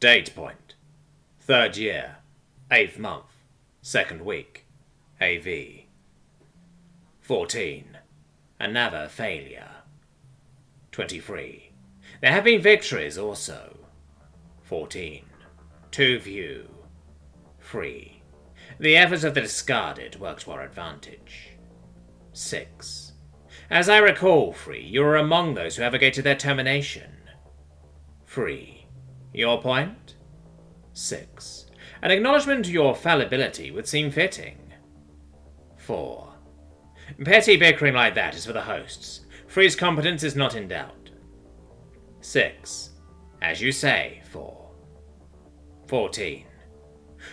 Date point. 3rd year. 8th month. 2nd week. AV. 14. Another failure. 23. There have been victories also. 14. To view. 3. The efforts of the discarded worked to our advantage. 6. As I recall, 3, you were among those who advocated their termination. 3. Your point? 6. An acknowledgement to your fallibility would seem fitting. 4. Petty bickering like that is for the hosts. 3's competence is not in doubt. 6. As you say, 4. 14.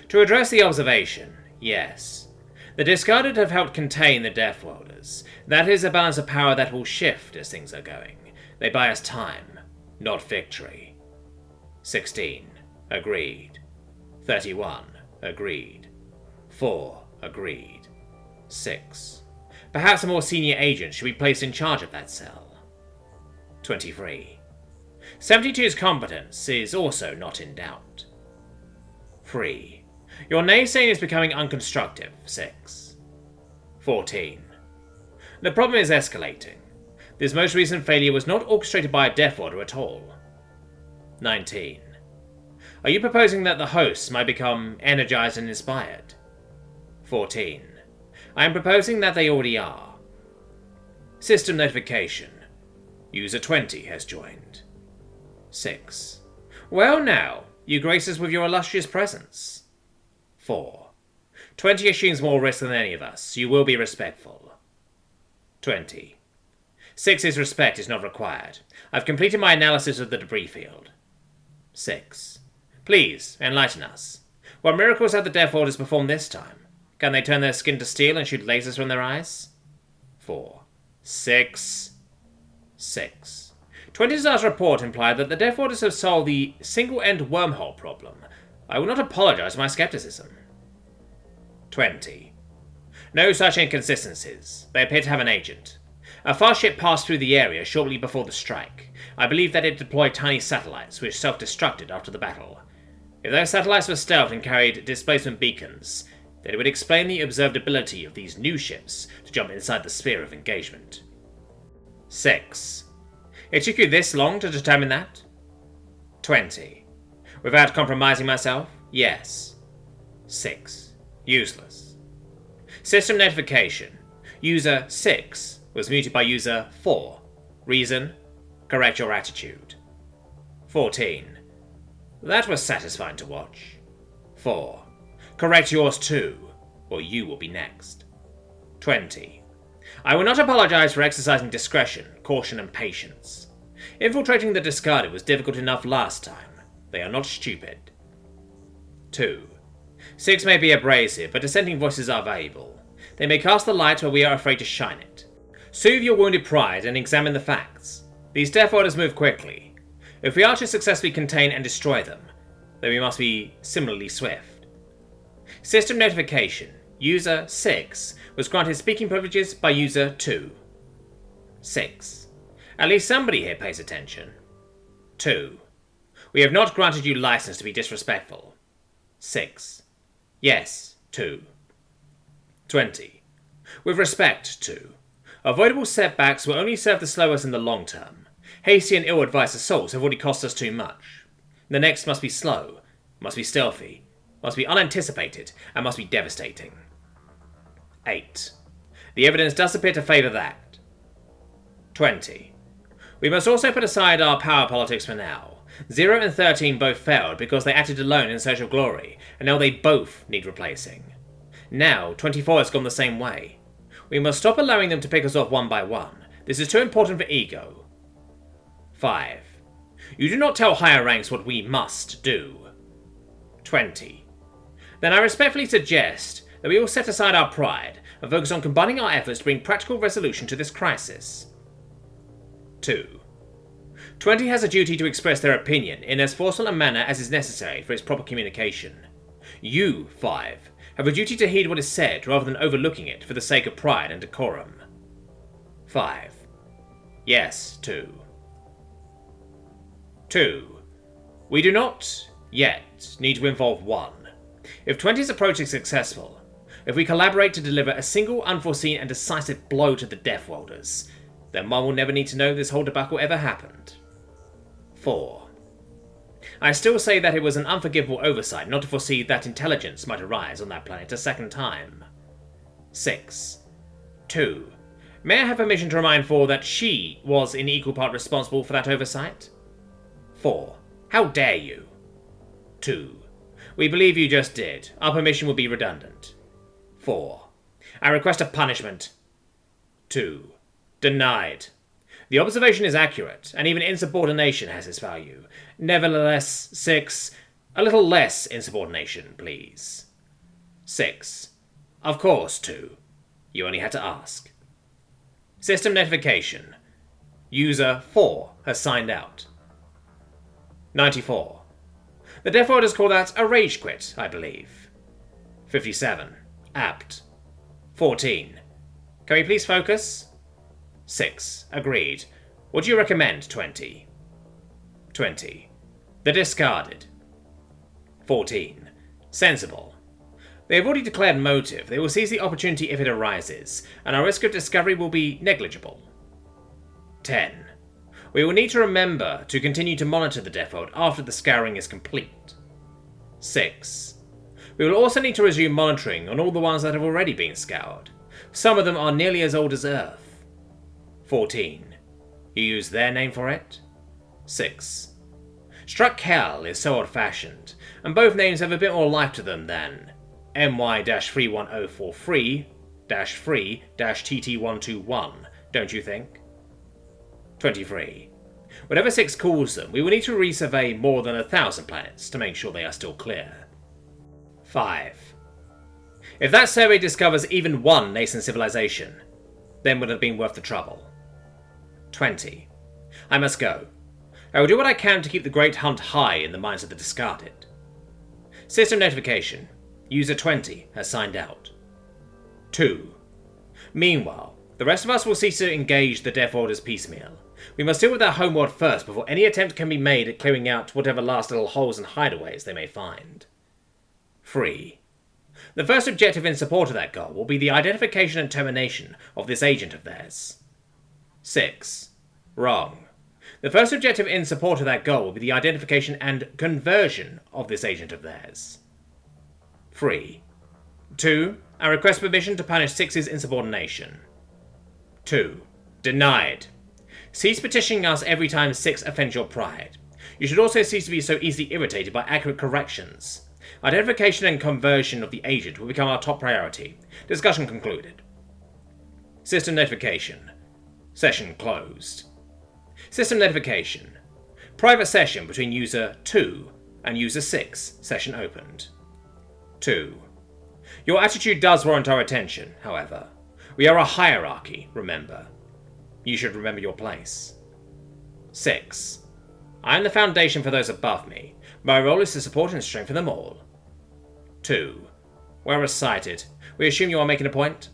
To address the observation, yes. The discarded have helped contain the Deathworlders. That is a balance of power that will shift as things are going. They buy us time, not victory. 16. Agreed. 31. Agreed. 4. Agreed. 6. Perhaps a more senior agent should be placed in charge of that cell. 23. 72's competence is also not in doubt. 3. Your naysaying is becoming unconstructive. 6. 14. The problem is escalating. This most recent failure was not orchestrated by a Deathworlder at all. 19. Are you proposing that the hosts might become energized and inspired? 14. I am proposing that they already are. System notification. User 20 has joined. 6. Well now, you grace us with your illustrious presence. 4. 20 assumes more risk than any of us. You will be respectful. 20. 6's respect is not required. I've completed my analysis of the debris field. 6. Please, enlighten us. What miracles have the Deathworlders performed this time? Can they turn their skin to steel and shoot lasers from their eyes? 4. 6. 6. 20's last report implied that the Deathworlders have solved the single-end wormhole problem. I will not apologize for my skepticism. 20. No such inconsistencies. They appear to have an agent. A fast ship passed through the area shortly before the strike. I believe that it deployed tiny satellites which self-destructed after the battle. If those satellites were stealthed and carried displacement beacons, then it would explain the observed ability of these new ships to jump inside the sphere of engagement. 6. It took you this long to determine that? 20. Without compromising myself? Yes. 6. Useless. System notification. User 6 was muted by user 4. Reason? Correct your attitude. 14. That was satisfying to watch. 4. Correct yours too, or you will be next. 20. I will not apologize for exercising discretion, caution, and patience. Infiltrating the discarded was difficult enough last time. They are not stupid. 2. 6 may be abrasive, but dissenting voices are valuable. They may cast the light where we are afraid to shine it. Soothe your wounded pride and examine the facts. These Deathworlders move quickly. If we are to successfully contain and destroy them, then we must be similarly swift. System notification. User 6 was granted speaking privileges by user 2. 6. At least somebody here pays attention. 2. We have not granted you license to be disrespectful. 6. Yes, 2. 20. With respect, 2. Avoidable setbacks will only serve the slowest in the long term. Hasty and ill-advised assaults have already cost us too much. The next must be slow, must be stealthy, must be unanticipated, and must be devastating. 8. The evidence does appear to favour that. 20. We must also put aside our power politics for now. 0 and 13 both failed because they acted alone in search of glory, and now they both need replacing. Now, 24 has gone the same way. We must stop allowing them to pick us off one by one. This is too important for ego. 5. You do not tell higher ranks what we must do. 20. Then I respectfully suggest that we all set aside our pride and focus on combining our efforts to bring practical resolution to this crisis. 2. 20 has a duty to express their opinion in as forceful a manner as is necessary for its proper communication. You, 5, have a duty to heed what is said rather than overlooking it for the sake of pride and decorum. 5. Yes, 2. 2. We do not Yet, need to involve 1. If 20's approach is successful, if we collaborate to deliver a single unforeseen and decisive blow to the Deathworlders, then 1 will never need to know this whole debacle ever happened. 4. I still say that it was an unforgivable oversight not to foresee that intelligence might arise on that planet a second time. 6. 2. May I have permission to remind 4 that she was in equal part responsible for that oversight? 4. How dare you? 2. We believe you just did. Our permission will be redundant. 4. I request a punishment. 2. Denied. The observation is accurate, and even insubordination has its value. Nevertheless, 6. A little less insubordination, please. 6. Of course, 2. You only had to ask. System notification. User 4 has signed out. 94. The Deathworlders call that a rage quit, I believe. 57. Apt. 14. Can we please focus? 6. Agreed. What do you recommend, 20? 20. The discarded. 14. Sensible. They have already declared motive. They will seize the opportunity if it arises, and our risk of discovery will be negligible. 10. We will need to remember to continue to monitor the Deathworld after the scouring is complete. 6. We will also need to resume monitoring on all the ones that have already been scoured. Some of them are nearly as old as Earth. 14. You use their name for it? 6. Struck Hell is so old-fashioned, and both names have a bit more life to them than MY-31043-free-TT121, don't you think? 23. Whatever 6 calls them, we will need to resurvey more than 1,000 planets to make sure they are still clear. 5. If that survey discovers even one nascent civilization, then would it have been worth the trouble. 20. I must go. I will do what I can to keep the great hunt high in the minds of the discarded. System notification. User 20 has signed out. 2. Meanwhile, the rest of us will cease to engage the Deathworlders piecemeal. We must deal with our homeworld first before any attempt can be made at clearing out whatever last little holes and hideaways they may find. 3. The first objective in support of that goal will be the identification and termination of this agent of theirs. 6. Wrong. The first objective in support of that goal will be the identification and conversion of this agent of theirs. 3. 2. I request permission to punish 6's insubordination. 2. Denied. Cease petitioning us every time 6 offends your pride. You should also cease to be so easily irritated by accurate corrections. Identification and conversion of the agent will become our top priority. Discussion concluded. System notification. Session closed. System notification. Private session between user 2 and user 6. Session opened. 2. Your attitude does warrant our attention, however. We are a hierarchy, remember. You should remember your place. 6. I am the foundation for those above me. My role is to support and strengthen them all. 2. Well recited. We assume you are making a point?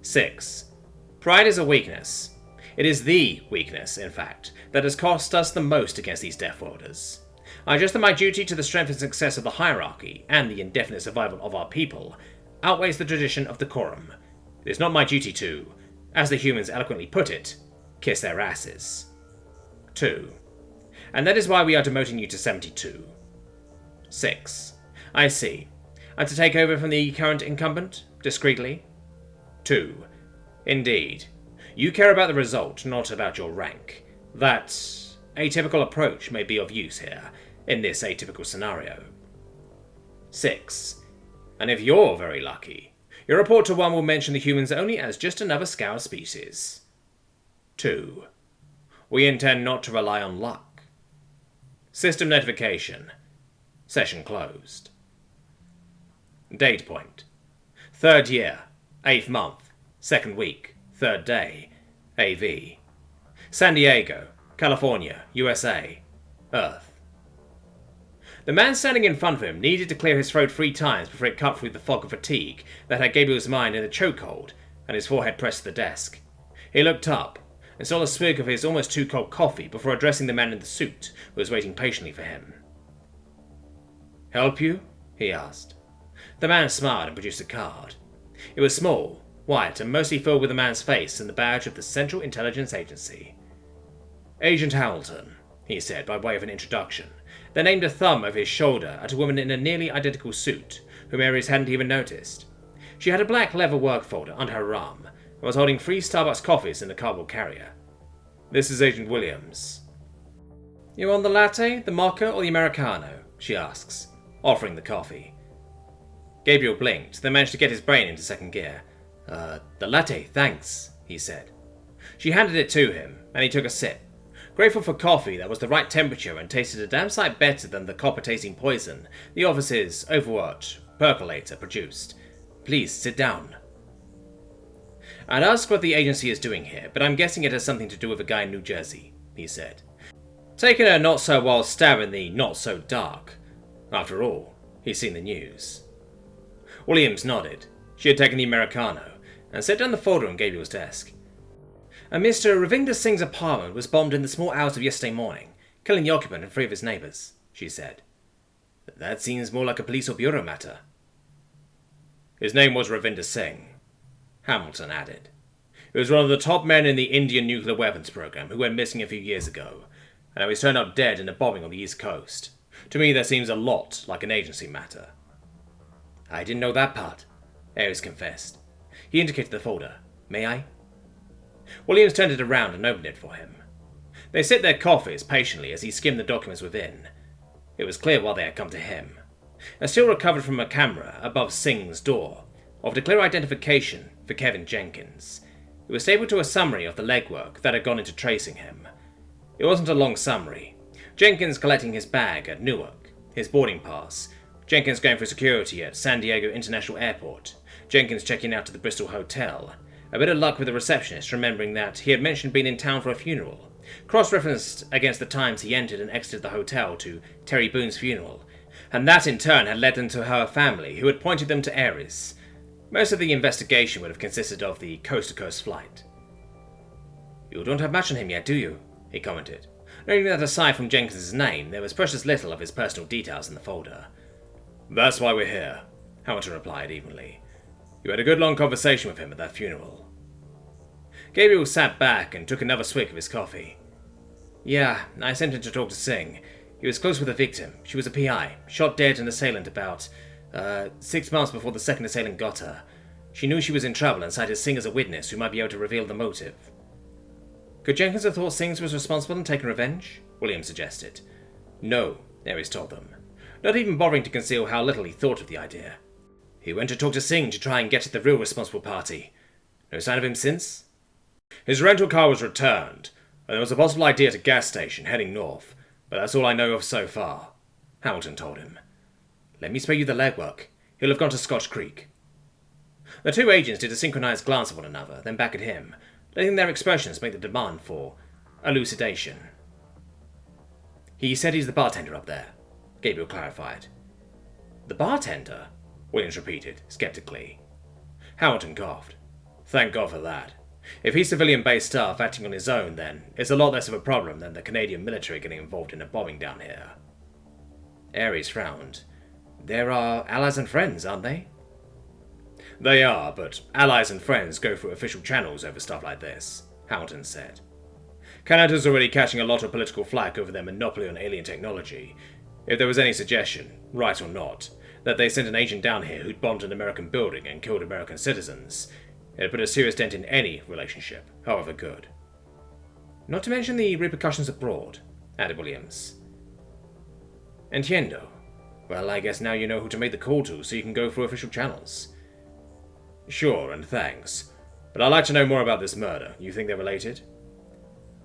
6. Pride is a weakness. It is the weakness, in fact, that has cost us the most against these Deathworlders. I adjust that my duty to the strength and success of the hierarchy and the indefinite survival of our people outweighs the tradition of decorum. It is not my duty to, as the humans eloquently put it, kiss their asses. 2. And that is why we are demoting you to 72. 6. I see. I'm to take over from the current incumbent, discreetly? 2. Indeed. You care about the result, not about your rank. That atypical approach may be of use here, in this atypical scenario. 6. And if you're very lucky, your report to 1 will mention the humans only as just another scoured species. 2. We intend not to rely on luck. System notification. Session closed. Date point. 3rd year, 8th month, 2nd week, 3rd day, AV. San Diego, California, USA, Earth. The man standing in front of him needed to clear his throat 3 times before it cut through the fog of fatigue that had Gabriel's mind in a chokehold and his forehead pressed to the desk. He looked up and saw a swig of his almost too cold coffee before addressing the man in the suit who was waiting patiently for him. Help you? He asked. The man smiled and produced a card. It was small, white, and mostly filled with the man's face and the badge of the Central Intelligence Agency. Agent Hamilton, he said by way of an introduction, then aimed a thumb over his shoulder at a woman in a nearly identical suit, whom Ares hadn't even noticed. She had a black leather work folder under her arm, and was holding 3 Starbucks coffees in a cardboard carrier. This is Agent Williams. You want the latte, the mocha, or the Americano? She asks, offering the coffee. Gabriel blinked, then managed to get his brain into second gear. The latte, thanks, he said. She handed it to him, and he took a sip, grateful for coffee that was the right temperature and tasted a damn sight better than the copper-tasting poison the office's overworked percolator produced. Please, sit down. I'd ask what the agency is doing here, but I'm guessing it has something to do with a guy in New Jersey, he said. Taking a not-so-wild stab in the not-so-dark. After all, he's seen the news. Williams nodded. She had taken the Americano, and set down the folder on Gabriel's desk. Mr. Ravinder Singh's apartment was bombed in the small hours of yesterday morning, killing the occupant and 3 of his neighbours, she said. That seems more like a police or bureau matter. His name was Ravinder Singh, Hamilton added. He was one of the top men in the Indian nuclear weapons program who went missing a few years ago, and now he's turned up dead in a bombing on the East Coast. To me, that seems a lot like an agency matter. I didn't know that part, Ares confessed. He indicated the folder. May I? Williams turned it around and opened it for him. They sipped their coffees patiently as he skimmed the documents within. It was clear why they had come to him. A still recovered from a camera above Singh's door offered a clear identification for Kevin Jenkins. It was stapled to a summary of the legwork that had gone into tracing him. It wasn't a long summary. Jenkins collecting his bag at Newark, his boarding pass, Jenkins going for security at San Diego International Airport, Jenkins checking out to the Bristol Hotel, a bit of luck with the receptionist remembering that he had mentioned being in town for a funeral, cross-referenced against the times he entered and exited the hotel to Terry Boone's funeral, and that in turn had led them to her family, who had pointed them to Ares. Most of the investigation would have consisted of the coast-to-coast flight. You don't have much on him yet, do you? He commented, noting that aside from Jenkins' name, there was precious little of his personal details in the folder. That's why we're here, Hamilton replied evenly. You had a good long conversation with him at that funeral. Gabriel sat back and took another swig of his coffee. Yeah, I sent him to talk to Singh. He was close with the victim. She was a PI, shot dead an assailant about 6 months before the second assailant got her. She knew she was in trouble and cited Singh as a witness who might be able to reveal the motive. Could Jenkins have thought Singh was responsible and taken revenge? William suggested. No, Ares told them, not even bothering to conceal how little he thought of the idea. He went to talk to Singh to try and get at the real responsible party. No sign of him since? His rental car was returned, and there was a possible idea at a gas station heading north, but that's all I know of so far, Hamilton told him. Let me spare you the legwork. He'll have gone to Scotch Creek. The 2 agents did a synchronized glance at one another, then back at him, letting their expressions make the demand for elucidation. He said he's the bartender up there, Gabriel clarified. The bartender? Williams repeated, skeptically. Hamilton coughed. Thank God for that. If he's civilian-based staff acting on his own, then it's a lot less of a problem than the Canadian military getting involved in a bombing down here. Ares frowned. There are allies and friends, aren't they? They are, but allies and friends go through official channels over stuff like this, Hamilton said. Canada's already catching a lot of political flack over their monopoly on alien technology. If there was any suggestion, right or not, that they sent an agent down here who'd bombed an American building and killed American citizens, it'd put a serious dent in any relationship, however good. Not to mention the repercussions abroad, added Williams. Entiendo. Well, I guess now you know who to make the call to so you can go through official channels. Sure, and thanks. But I'd like to know more about this murder. You think they're related?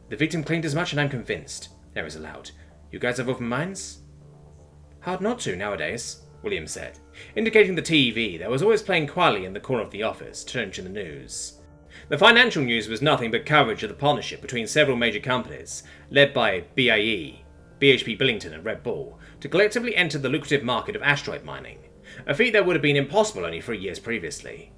The victim claimed as much and I'm convinced, Ares allowed. You guys have open minds? Hard not to nowadays, William said, indicating the TV that was always playing quietly in the corner of the office, turned to the news. The financial news was nothing but coverage of the partnership between several major companies, led by BAE, BHP Billington and Red Bull, to collectively enter the lucrative market of asteroid mining, a feat that would have been impossible only 3 years previously.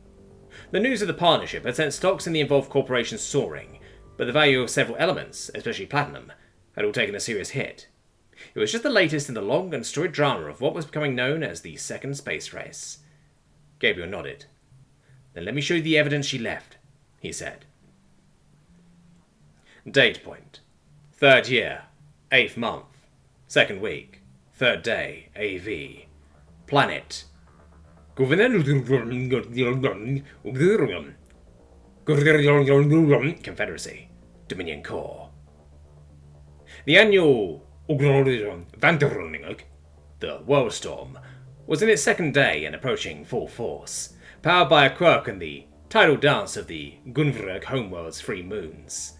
The news of the partnership had sent stocks in the involved corporations soaring, but the value of several elements, especially platinum, had all taken a serious hit. It was just the latest in the long and storied drama of what was becoming known as the Second Space Race. Gabriel nodded. Then let me show you the evidence she left, he said. Date point. 3rd year, 8th month, 2nd week, 3rd day, AV. Planet. Confederacy. Dominion Core. The annual the World Storm, was in its 2nd day and approaching full force, powered by a quirk in the tidal dance of the Gunvrug homeworld's 3 moons.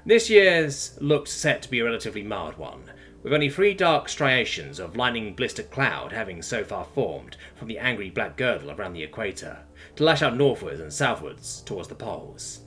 This year's looked set to be a relatively mild one, with only 3 dark striations of lightning blistered cloud having so far formed from the angry black girdle around the equator, to lash out northwards and southwards towards the poles.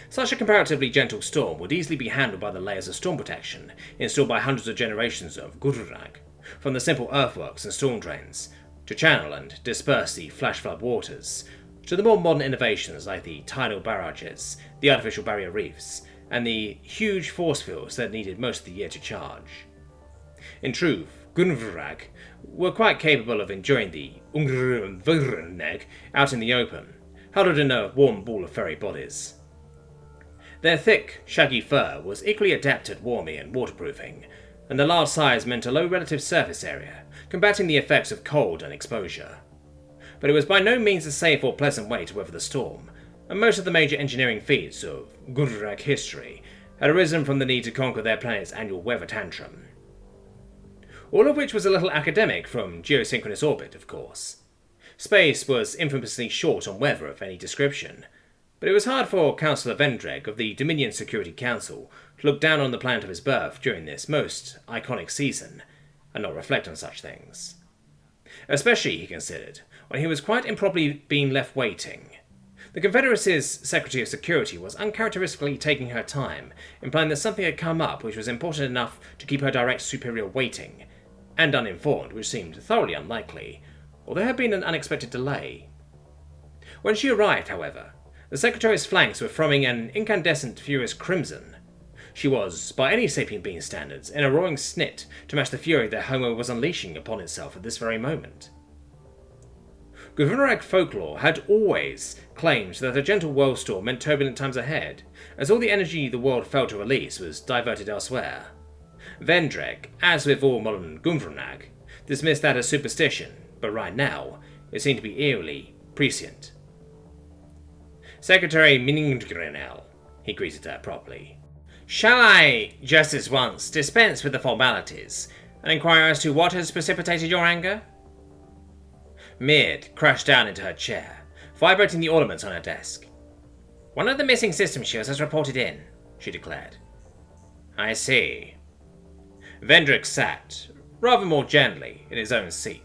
Such a comparatively gentle storm would easily be handled by the layers of storm protection installed by hundreds of generations of Gururag, from the simple earthworks and storm drains, to channel and disperse the flash flood waters, to the more modern innovations like the tidal barrages, the artificial barrier reefs, and the huge force fields that needed most of the year to charge. In truth, Gunvrag were quite capable of enjoying the Ungrunvurneg out in the open, huddled in a warm ball of furry bodies. Their thick, shaggy fur was equally adept at warming and waterproofing, and the large size meant a low relative surface area, combating the effects of cold and exposure. But it was by no means a safe or pleasant way to weather the storm, and most of the major engineering feats of Gururag history had arisen from the need to conquer their planet's annual weather tantrum. All of which was a little academic from geosynchronous orbit, of course. Space was infamously short on weather of any description, but it was hard for Councillor Vendreg of the Dominion Security Council to look down on the planet of his birth during this most iconic season, and not reflect on such things. Especially, he considered, when he was quite improperly being left waiting. The Confederacy's Secretary of Security was uncharacteristically taking her time, implying that something had come up which was important enough to keep her direct superior waiting, and uninformed, which seemed thoroughly unlikely, or there had been an unexpected delay. When she arrived, however, the Secretary's flanks were throwing an incandescent, furious crimson. She was, by any sapient being standards, in a roaring snit to match the fury their homo was unleashing upon itself at this very moment. Gururag folklore had always claimed that a gentle world storm meant turbulent times ahead, as all the energy the world felt to release was diverted elsewhere. Vendreg, as with all modern Gunvrunag, dismissed that as superstition, but right now, it seemed to be eerily prescient. Secretary Miningrenel, he greeted her properly. Shall I, just this once, dispense with the formalities, and inquire as to what has precipitated your anger? Mid crashed down into her chair, vibrating the ornaments on her desk. One of the missing system shields has reported in, she declared. I see. Vendrick sat, rather more gently, in his own seat.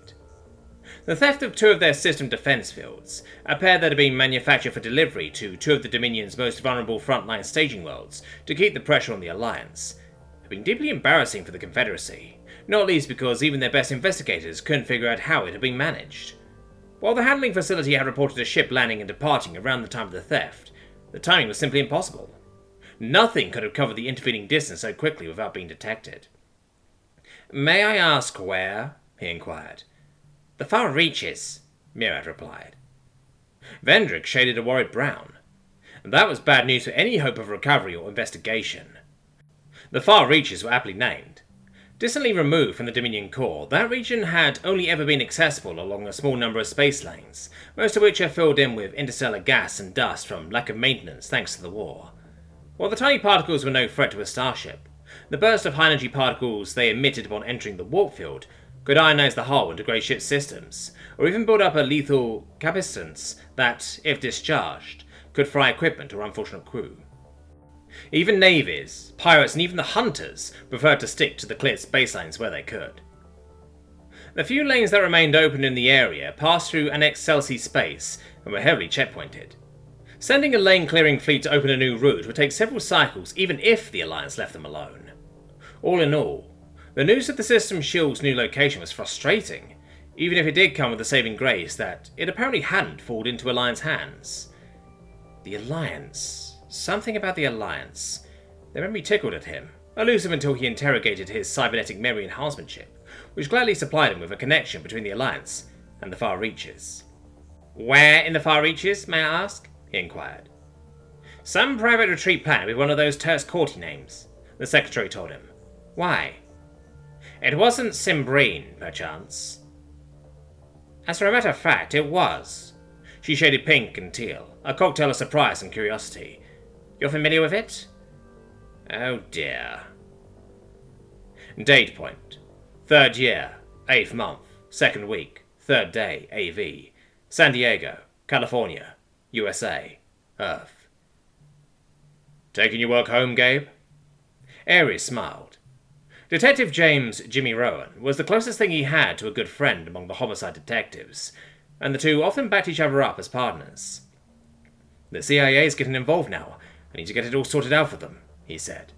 The theft of 2 of their system defense fields, a pair that had been manufactured for delivery to 2 of the Dominion's most vulnerable frontline staging worlds to keep the pressure on the Alliance, had been deeply embarrassing for the Confederacy, not least because even their best investigators couldn't figure out how it had been managed. While the handling facility had reported a ship landing and departing around the time of the theft, the timing was simply impossible. Nothing could have covered the intervening distance so quickly without being detected. May I ask where? He inquired. The far reaches, Murad replied. Vendrick shaded a worried brown. That was bad news for any hope of recovery or investigation. The far reaches were aptly named. Distantly removed from the Dominion core, that region had only ever been accessible along a small number of space lanes, most of which are filled in with interstellar gas and dust from lack of maintenance thanks to the war. While the tiny particles were no threat to a starship, the burst of high-energy particles they emitted upon entering the warp field could ionize the hull and degrade ship systems, or even build up a lethal capacitance that, if discharged, could fry equipment or unfortunate crew. Even navies, pirates, and even the hunters preferred to stick to the cleared spacelines where they could. The few lanes that remained open in the area passed through annexed Celsi space and were heavily checkpointed. Sending a lane-clearing fleet to open a new route would take several cycles even if the Alliance left them alone. All in all, the news of the system shield's new location was frustrating, even if it did come with the saving grace that it apparently hadn't fallen into Alliance hands. The Alliance. Something about the Alliance. Their memory tickled at him, elusive until he interrogated his cybernetic memory enhancement chip, which gladly supplied him with a connection between the Alliance and the Far Reaches. "Where in the Far Reaches, may I ask?" he inquired. "Some private retreat planet with one of those terse courty names," the secretary told him. "Why?" "It wasn't Simbrine, perchance?" As for a matter of fact, it was. She shaded pink and teal, a cocktail of surprise and curiosity. "You're familiar with it?" "Oh dear." Date point: 3rd year, 8th month, 2nd week, 3rd day, AV. San Diego, California, USA, Earth. "Taking your work home, Gabe?" Aries smiled. Detective James Jimmy Rowan was the closest thing he had to a good friend among the homicide detectives, and the two often backed each other up as partners. "The CIA's getting involved now. I need to get it all sorted out for them," he said.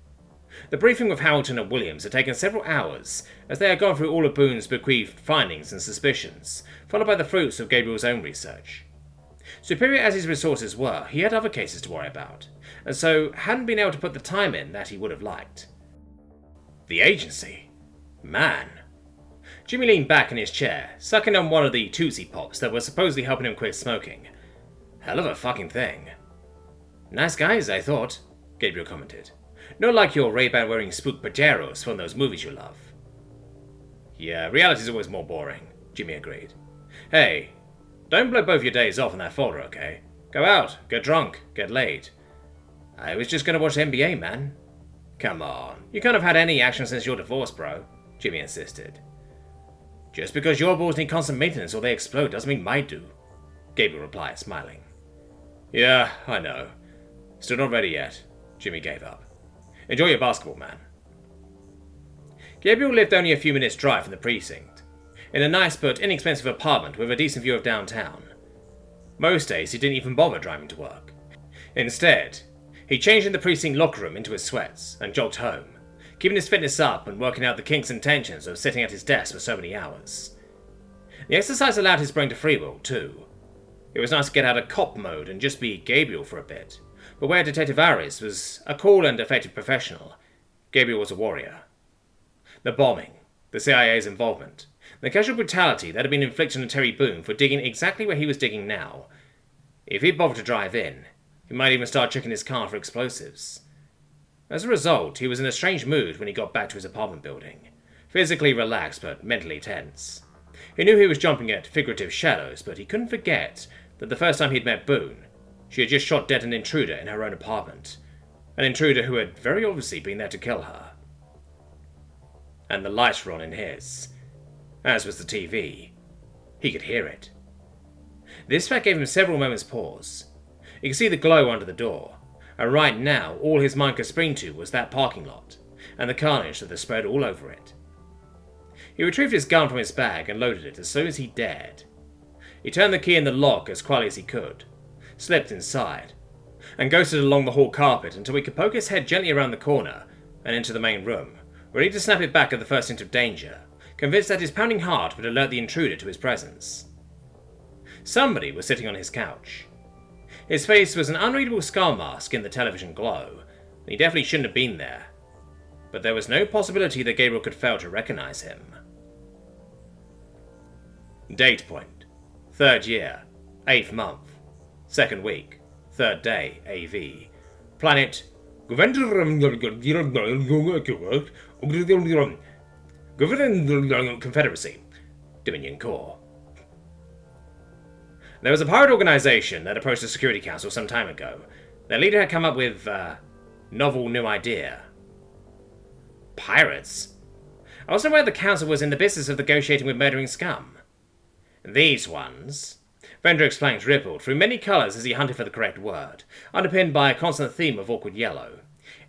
The briefing with Hamilton and Williams had taken several hours, as they had gone through all of Boone's bequeathed findings and suspicions, followed by the fruits of Gabriel's own research. Superior as his resources were, he had other cases to worry about, and so hadn't been able to put the time in that he would have liked. The agency? Man. Jimmy leaned back in his chair, sucking on one of the Tootsie Pops that were supposedly helping him quit smoking. Hell of a fucking thing. "Nice guys, I thought," Gabriel commented. "Not like your Ray-Ban wearing spook pajeros from those movies you love." "Yeah, reality's always more boring," Jimmy agreed. "Hey, don't blow both your days off on that folder, okay? Go out, get drunk, get laid." "I was just gonna watch NBA, man." "Come on, you can't have had any action since your divorce, bro," Jimmy insisted. "Just because your balls need constant maintenance or they explode doesn't mean mine do," Gabriel replied, smiling. "Yeah, I know. Still not ready yet," Jimmy gave up. "Enjoy your basketball, man." Gabriel lived only a few minutes' drive from the precinct, in a nice but inexpensive apartment with a decent view of downtown. Most days he didn't even bother driving to work. Instead, he changed in the precinct locker room into his sweats and jogged home, keeping his fitness up and working out the kinks and tensions of sitting at his desk for so many hours. The exercise allowed his brain to freewheel, too. It was nice to get out of cop mode and just be Gabriel for a bit, but where Detective Aris was a cool and effective professional, Gabriel was a warrior. The bombing, the CIA's involvement, the casual brutality that had been inflicted on Terry Boone for digging exactly where he was digging now. If he'd bothered to drive in, he might even start checking his car for explosives. As a result, he was in a strange mood when he got back to his apartment building, physically relaxed but mentally tense. He knew he was jumping at figurative shadows, but he couldn't forget that the first time he'd met Boone, she had just shot dead an intruder in her own apartment, an intruder who had very obviously been there to kill her. And the lights were on in his, as was the TV. He could hear it. This fact gave him several moments' pause. He could see the glow under the door, and right now all his mind could spring to was that parking lot, and the carnage that had spread all over it. He retrieved his gun from his bag and loaded it as soon as he dared. He turned the key in the lock as quietly as he could, slipped inside, and ghosted along the hall carpet until he could poke his head gently around the corner and into the main room, ready to snap it back at the first hint of danger, convinced that his pounding heart would alert the intruder to his presence. Somebody was sitting on his couch. His face was an unreadable skull mask in the television glow, and he definitely shouldn't have been there. But there was no possibility that Gabriel could fail to recognize him. Date point: 3rd year, 8th month, 2nd week, 3rd day, AV. Planet Confederacy, Dominion Core. There was a pirate organization that approached the Security Council some time ago. Their leader had come up with a novel new idea. Pirates? I wasn't aware the council was in the business of negotiating with murdering scum. These ones, Vendor explained, rippled through many colours as he hunted for the correct word, underpinned by a constant theme of awkward yellow,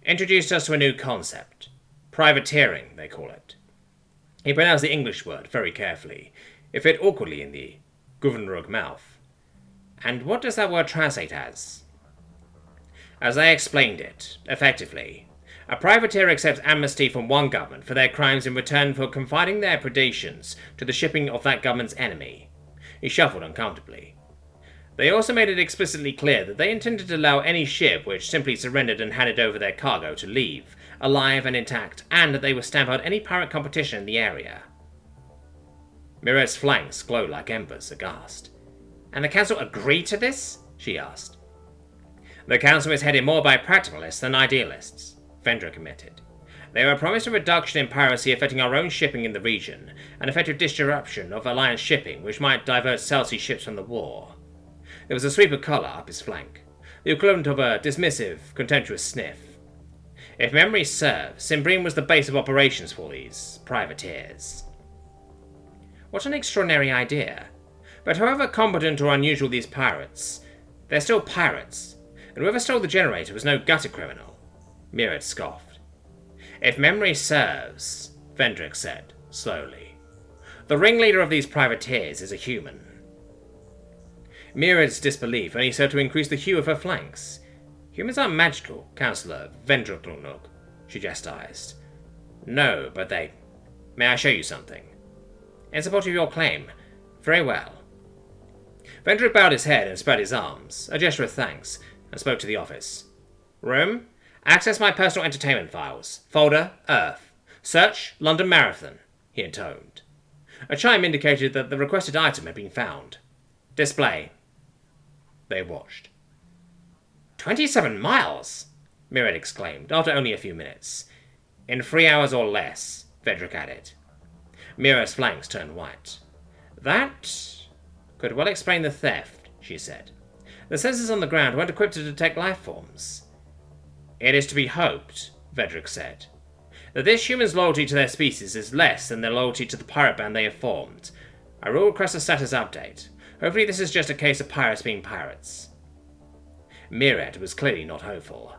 introduced us to a new concept. Privateering, they call it. He pronounced the English word very carefully. It fit awkwardly in the Gouverneur mouth. And what does that word translate as? As I explained it, effectively, a privateer accepts amnesty from one government for their crimes in return for confiding their predations to the shipping of that government's enemy. He shuffled uncomfortably. They also made it explicitly clear that they intended to allow any ship which simply surrendered and handed over their cargo to leave, alive and intact, and that they would stamp out any pirate competition in the area. Miret's flanks glowed like embers, aghast. "And the council agreed to this?" she asked. "The council is headed more by practicalists than idealists," Vendrick admitted. "They were promised a reduction in piracy affecting our own shipping in the region, and effective disruption of Alliance shipping, which might divert South Sea ships from the war." There was a sweep of collar up his flank, the equivalent of a dismissive, contemptuous sniff. If memory serves, Simbrine was the base of operations for these privateers. What an extraordinary idea. But however competent or unusual these pirates, they're still pirates, and whoever stole the generator was no gutter criminal. Miret scoffed. "If memory serves," Vendrick said, slowly, "the ringleader of these privateers is a human." Miret's disbelief only served to increase the hue of her flanks. "Humans aren't magical, Councillor Vendrick, she chastised. "No, but they... May I show you something?" "In support of your claim. Very well." Vendrick bowed his head and spread his arms, a gesture of thanks, and spoke to the office. "Room? Access my personal entertainment files. Folder, Earth. Search, London Marathon," he intoned. A chime indicated that the requested item had been found. "Display." They watched. 27 miles! Miret exclaimed, after only a few minutes. "In 3 hours or less," Vendrick added. Miret's flanks turned white. "That could well explain the theft," she said. "The sensors on the ground weren't equipped to detect life forms." "It is to be hoped," Vendrick said, "that this human's loyalty to their species is less than their loyalty to the pirate band they have formed. I will request a status update. Hopefully this is just a case of pirates being pirates." Miret was clearly not hopeful.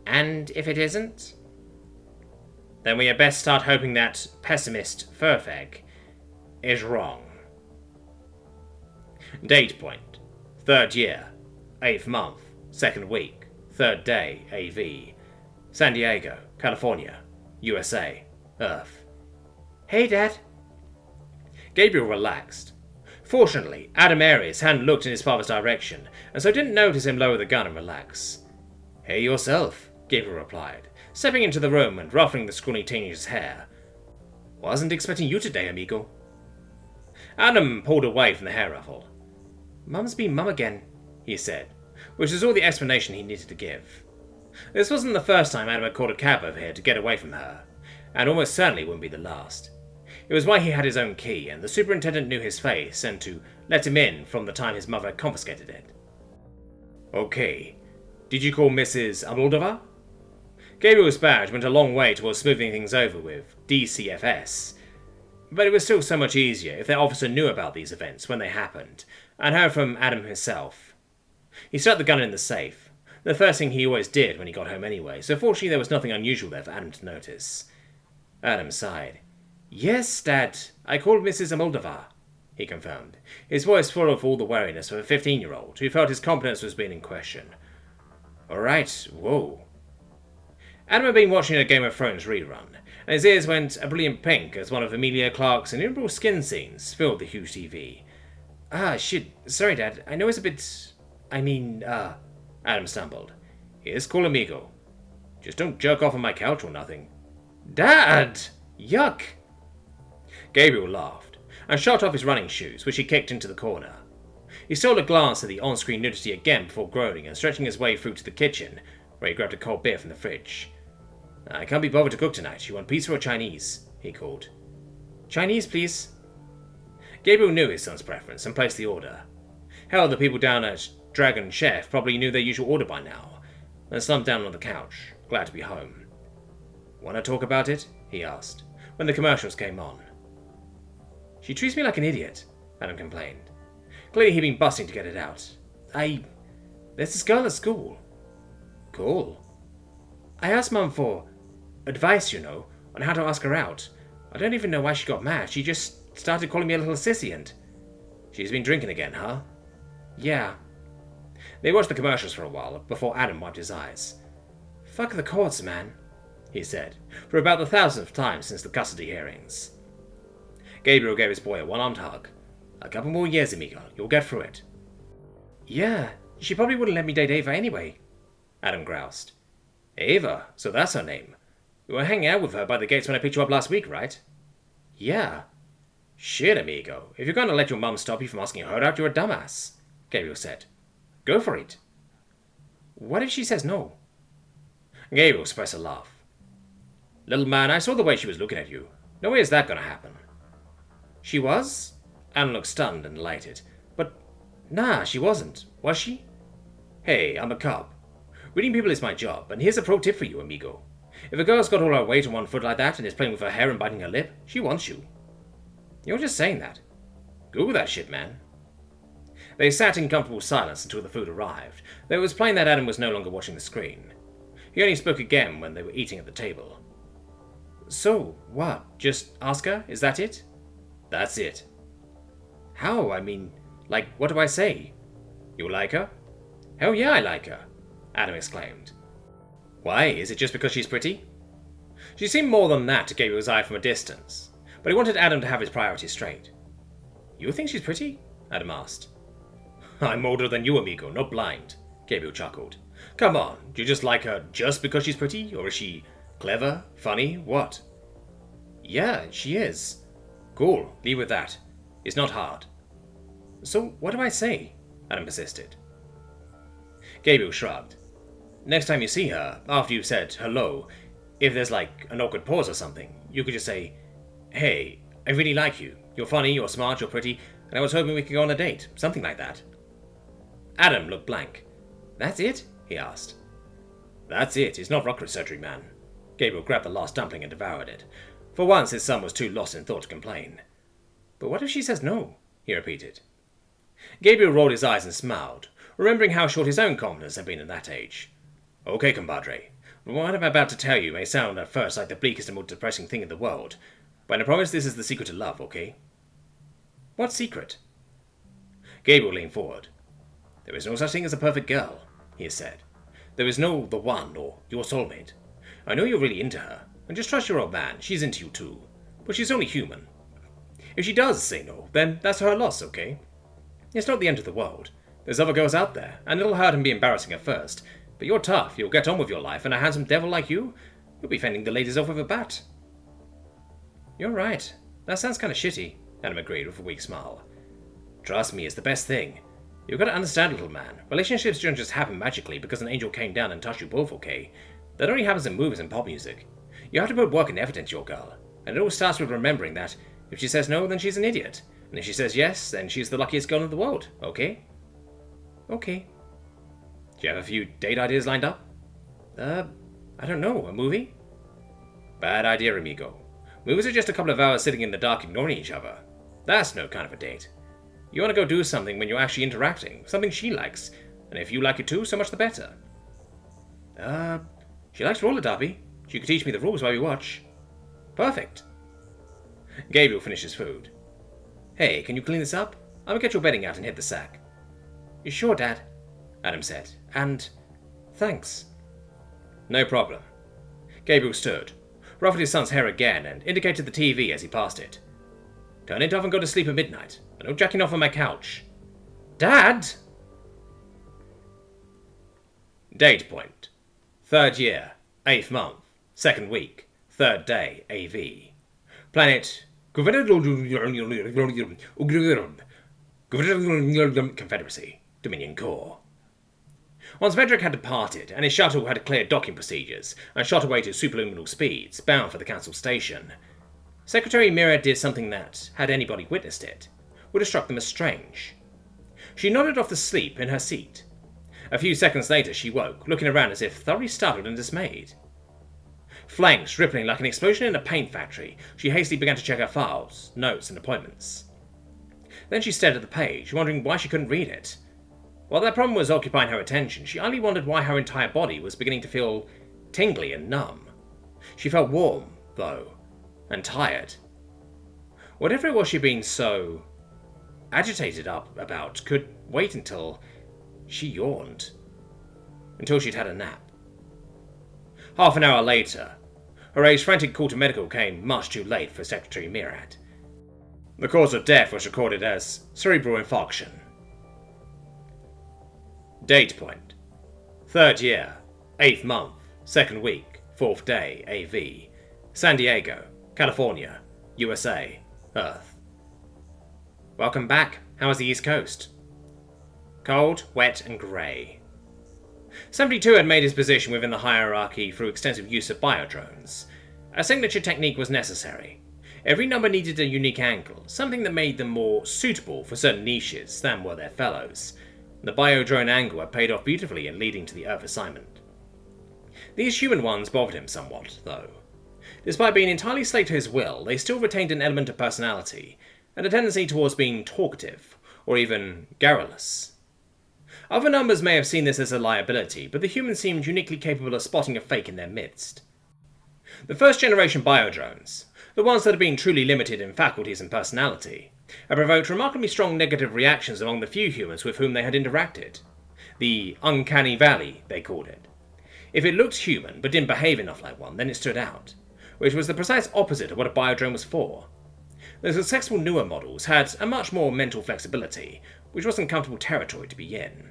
"And if it isn't?" "Then we had best start hoping that pessimist Furfeg is wrong." Date point: 3rd year, 8th month, 2nd week, 3rd day, AV. San Diego, California, USA, Earth. "Hey, Dad." Gabriel relaxed. Fortunately, Adam Aries hadn't looked in his father's direction, and so didn't notice him lower the gun and relax. "Hey yourself," Gabriel replied, stepping into the room and ruffling the scrawny teenager's hair. "Wasn't expecting you today, amigo." Adam pulled away from the hair ruffle. "Mum's been mum again," he said, which was all the explanation he needed to give. This wasn't the first time Adam had called a cab over here to get away from her, and almost certainly wouldn't be the last. It was why he had his own key, and the superintendent knew his face, and to let him in from the time his mother confiscated it. "Okay. Did you call Mrs. Almodovar?" Gabriel's badge went a long way towards smoothing things over with DCFS, but it was still so much easier if their officer knew about these events when they happened, and heard from Adam himself. He stuck the gun in the safe, the first thing he always did when he got home anyway, so fortunately there was nothing unusual there for Adam to notice. Adam sighed. "Yes, Dad, I called Mrs. Almodovar," he confirmed, his voice full of all the wariness of a 15-year-old who felt his competence was being in question. "All right, whoa." Adam had been watching a Game of Thrones rerun, and his ears went a brilliant pink as one of Emilia Clarke's innumerable skin scenes filled the huge TV. Shit, sorry, Dad, I know it's a bit... Adam stumbled. "Here's cool, amigo. Just don't jerk off on my couch or nothing." "Dad! Yuck!" Gabriel laughed, and shot off his running shoes, which he kicked into the corner. He stole a glance at the on-screen nudity again before groaning and stretching his way through to the kitchen, where he grabbed a cold beer from the fridge. "I can't be bothered to cook tonight. You want pizza or Chinese?" he called. "Chinese, please." Gabriel knew his son's preference and placed the order. Hell, the people down at Dragon Chef probably knew their usual order by now, and slumped down on the couch, glad to be home. "Want to talk about it?" he asked, when the commercials came on. "She treats me like an idiot," Adam complained. Clearly he'd been busting to get it out. There's this girl at school." "Cool." "I asked Mum for advice, on how to ask her out. I don't even know why she got mad. She just started calling me a little sissy and..." "She's been drinking again, huh?" "Yeah." They watched the commercials for a while before Adam wiped his eyes. "Fuck the courts, man," he said, for about the 1000th time since the custody hearings. Gabriel gave his boy a one-armed hug. "A couple more years, amigo. You'll get through it." "Yeah, she probably wouldn't let me date Ava anyway," Adam groused. "Ava? So that's her name. You were hanging out with her by the gates when I picked you up last week, right? Yeah. Shit, amigo. If you're going to let your mum stop you from asking her out, you're a dumbass, Gabriel said. Go for it. What if she says no? Gabriel suppressed a laugh. Little man, I saw the way she was looking at you. No way is that going to happen. She was? Alan looked stunned and elated. But, nah, she wasn't. Was she? Hey, I'm a cop. Reading people is my job, and here's a pro tip for you, amigo. If a girl's got all her weight on one foot like that and is playing with her hair and biting her lip, she wants you. You're just saying that. Google that shit, man. They sat in comfortable silence until the food arrived, though it was plain that Adam was no longer watching the screen. He only spoke again when they were eating at the table. So, what? Just ask her? Is that it? That's it. How? I mean, like, what do I say? You like her? Hell yeah, I like her, Adam exclaimed. Why? Is it just because she's pretty? She seemed more than that to Gabriel's eye from a distance, but he wanted Adam to have his priorities straight. You think she's pretty? Adam asked. I'm older than you, amigo, not blind, Gabriel chuckled. Come on, do you just like her just because she's pretty, or is she clever, funny, what? Yeah, she is. Cool, leave with that. It's not hard. So, what do I say? Adam persisted. Gabriel shrugged. Next time you see her, after you've said hello, if there's like an awkward pause or something, you could just say, Hey, I really like you. You're funny, you're smart, you're pretty, and I was hoping we could go on a date. Something like that. Adam looked blank. That's it? He asked. That's it. It's not rocket surgery, man. Gabriel grabbed the last dumpling and devoured it. For once, his son was too lost in thought to complain. But what if she says no? He repeated. Gabriel rolled his eyes and smiled, remembering how short his own confidence had been at that age. Okay, compadre. What I'm about to tell you may sound at first like the bleakest and most depressing thing in the world, but I promise this is the secret to love, okay? What secret? Gabriel leaned forward. There is no such thing as a perfect girl, he said. There is no the one or your soulmate. I know you're really into her, and just trust your old man, she's into you too. But she's only human. If she does say no, then that's her loss, okay? It's not the end of the world. There's other girls out there, and it'll hurt and be embarrassing at first. But you're tough, you'll get on with your life, and a handsome devil like you'll be fending the ladies off with a bat. You're right. That sounds kind of shitty, Adam agreed with a weak smile. Trust me, it's the best thing. You've got to understand, little man. Relationships don't just happen magically because an angel came down and touched you both, okay? That only happens in movies and pop music. You have to put work and effort into your girl, and it all starts with remembering that if she says no, then she's an idiot. And if she says yes, then she's the luckiest girl in the world, okay? Okay. Do you have a few date ideas lined up? I don't know. A movie? Bad idea, amigo. Movies are just a couple of hours sitting in the dark ignoring each other. That's no kind of a date. You want to go do something when you're actually interacting, something she likes, and if you like it too, so much the better. She likes roller derby. She could teach me the rules while we watch. Perfect. Gabriel finished his food. Hey, can you clean this up? I'm gonna get your bedding out and hit the sack. You sure, Dad? Adam said. And thanks. No problem. Gabriel stood, ruffled his son's hair again, and indicated the TV as he passed it. Turn it off and go to sleep at midnight. And no jacking off on my couch. Dad! Date point. 3rd year, 8th month, 2nd week, 3rd day, AV. Planet Confederacy, Dominion Core. Once Vedrick had departed, and his shuttle had cleared docking procedures, and shot away to superluminal speeds, bound for the council station, Secretary Mira did something that, had anybody witnessed it, would have struck them as strange. She nodded off to sleep in her seat. A few seconds later she woke, looking around as if thoroughly startled and dismayed. Flanks rippling like an explosion in a paint factory, she hastily began to check her files, notes, and appointments. Then she stared at the page, wondering why she couldn't read it. While that problem was occupying her attention, she only wondered why her entire body was beginning to feel tingly and numb. She felt warm, though, and tired. Whatever it was she'd been so agitated up about could wait until she yawned. Until she'd had a nap. Half an hour later, Horae's frantic call to medical came much too late for Secretary Mirad. The cause of death was recorded as cerebral infarction. Date point. 3rd year, 8th month, 2nd week, 4th day, AV. San Diego, California, USA, Earth. Welcome back. How is the East Coast? Cold, wet, and grey. 72 had made his position within the hierarchy through extensive use of biodrones. A signature technique was necessary. Every number needed a unique angle, something that made them more suitable for certain niches than were their fellows. The biodrone angle had paid off beautifully in leading to the Earth assignment. These human ones bothered him somewhat, though. Despite being entirely slave to his will, they still retained an element of personality, and a tendency towards being talkative, or even garrulous. Other numbers may have seen this as a liability, but the humans seemed uniquely capable of spotting a fake in their midst. The first-generation biodrones, the ones that had been truly limited in faculties and personality, had provoked remarkably strong negative reactions among the few humans with whom they had interacted. The uncanny valley, they called it. If it looked human, but didn't behave enough like one, then it stood out, which was the precise opposite of what a biodrome was for. The successful newer models had a much more mental flexibility, which wasn't comfortable territory to be in.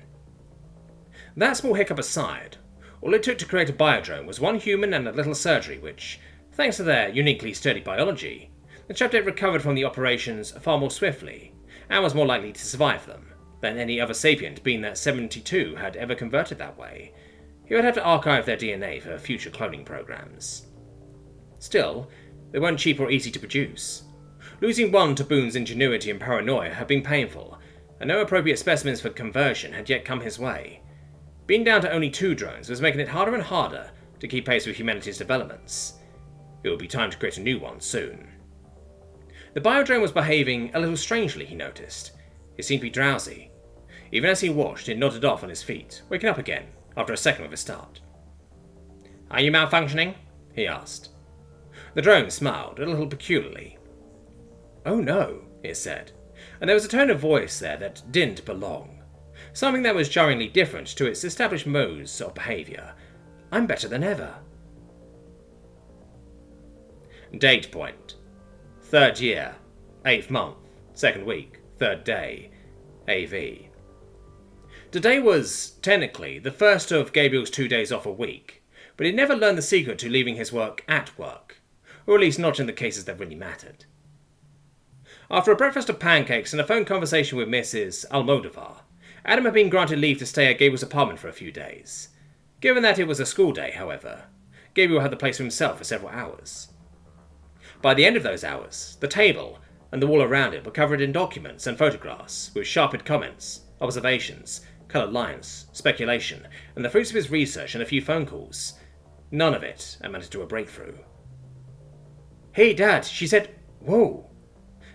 That small hiccup aside, all it took to create a biodrome was one human and a little surgery which, thanks to their uniquely sturdy biology, the chapter recovered from the operations far more swiftly, and was more likely to survive them, than any other sapient, being that 72 had ever converted that way. He would have to archive their DNA for future cloning programs. Still, they weren't cheap or easy to produce. Losing one to Boone's ingenuity and paranoia had been painful, and no appropriate specimens for conversion had yet come his way. Being down to only 2 drones was making it harder and harder to keep pace with humanity's developments. It would be time to create a new one soon. The biodrome was behaving a little strangely, he noticed. It seemed to be drowsy. Even as he watched, it nodded off on his feet, waking up again after a second of a start. "Are you malfunctioning?" he asked. The drone smiled, a little peculiarly. "Oh no," it said, and there was a tone of voice there that didn't belong. Something that was jarringly different to its established modes of behaviour. "I'm better than ever." Date point. 3rd year, 8th month, 2nd week, 3rd day, AV. Today was, technically, the first of Gabriel's 2 days off a week, but he'd never learned the secret to leaving his work at work, or at least not in the cases that really mattered. After a breakfast of pancakes and a phone conversation with Mrs. Almodovar, Adam had been granted leave to stay at Gabriel's apartment for a few days. Given that it was a school day, however, Gabriel had the place to himself for several hours. By the end of those hours, the table and the wall around it were covered in documents and photographs with sharpened comments, observations, coloured lines, speculation, and the fruits of his research and a few phone calls. None of it amounted to a breakthrough. "Hey, Dad," she said. "Whoa."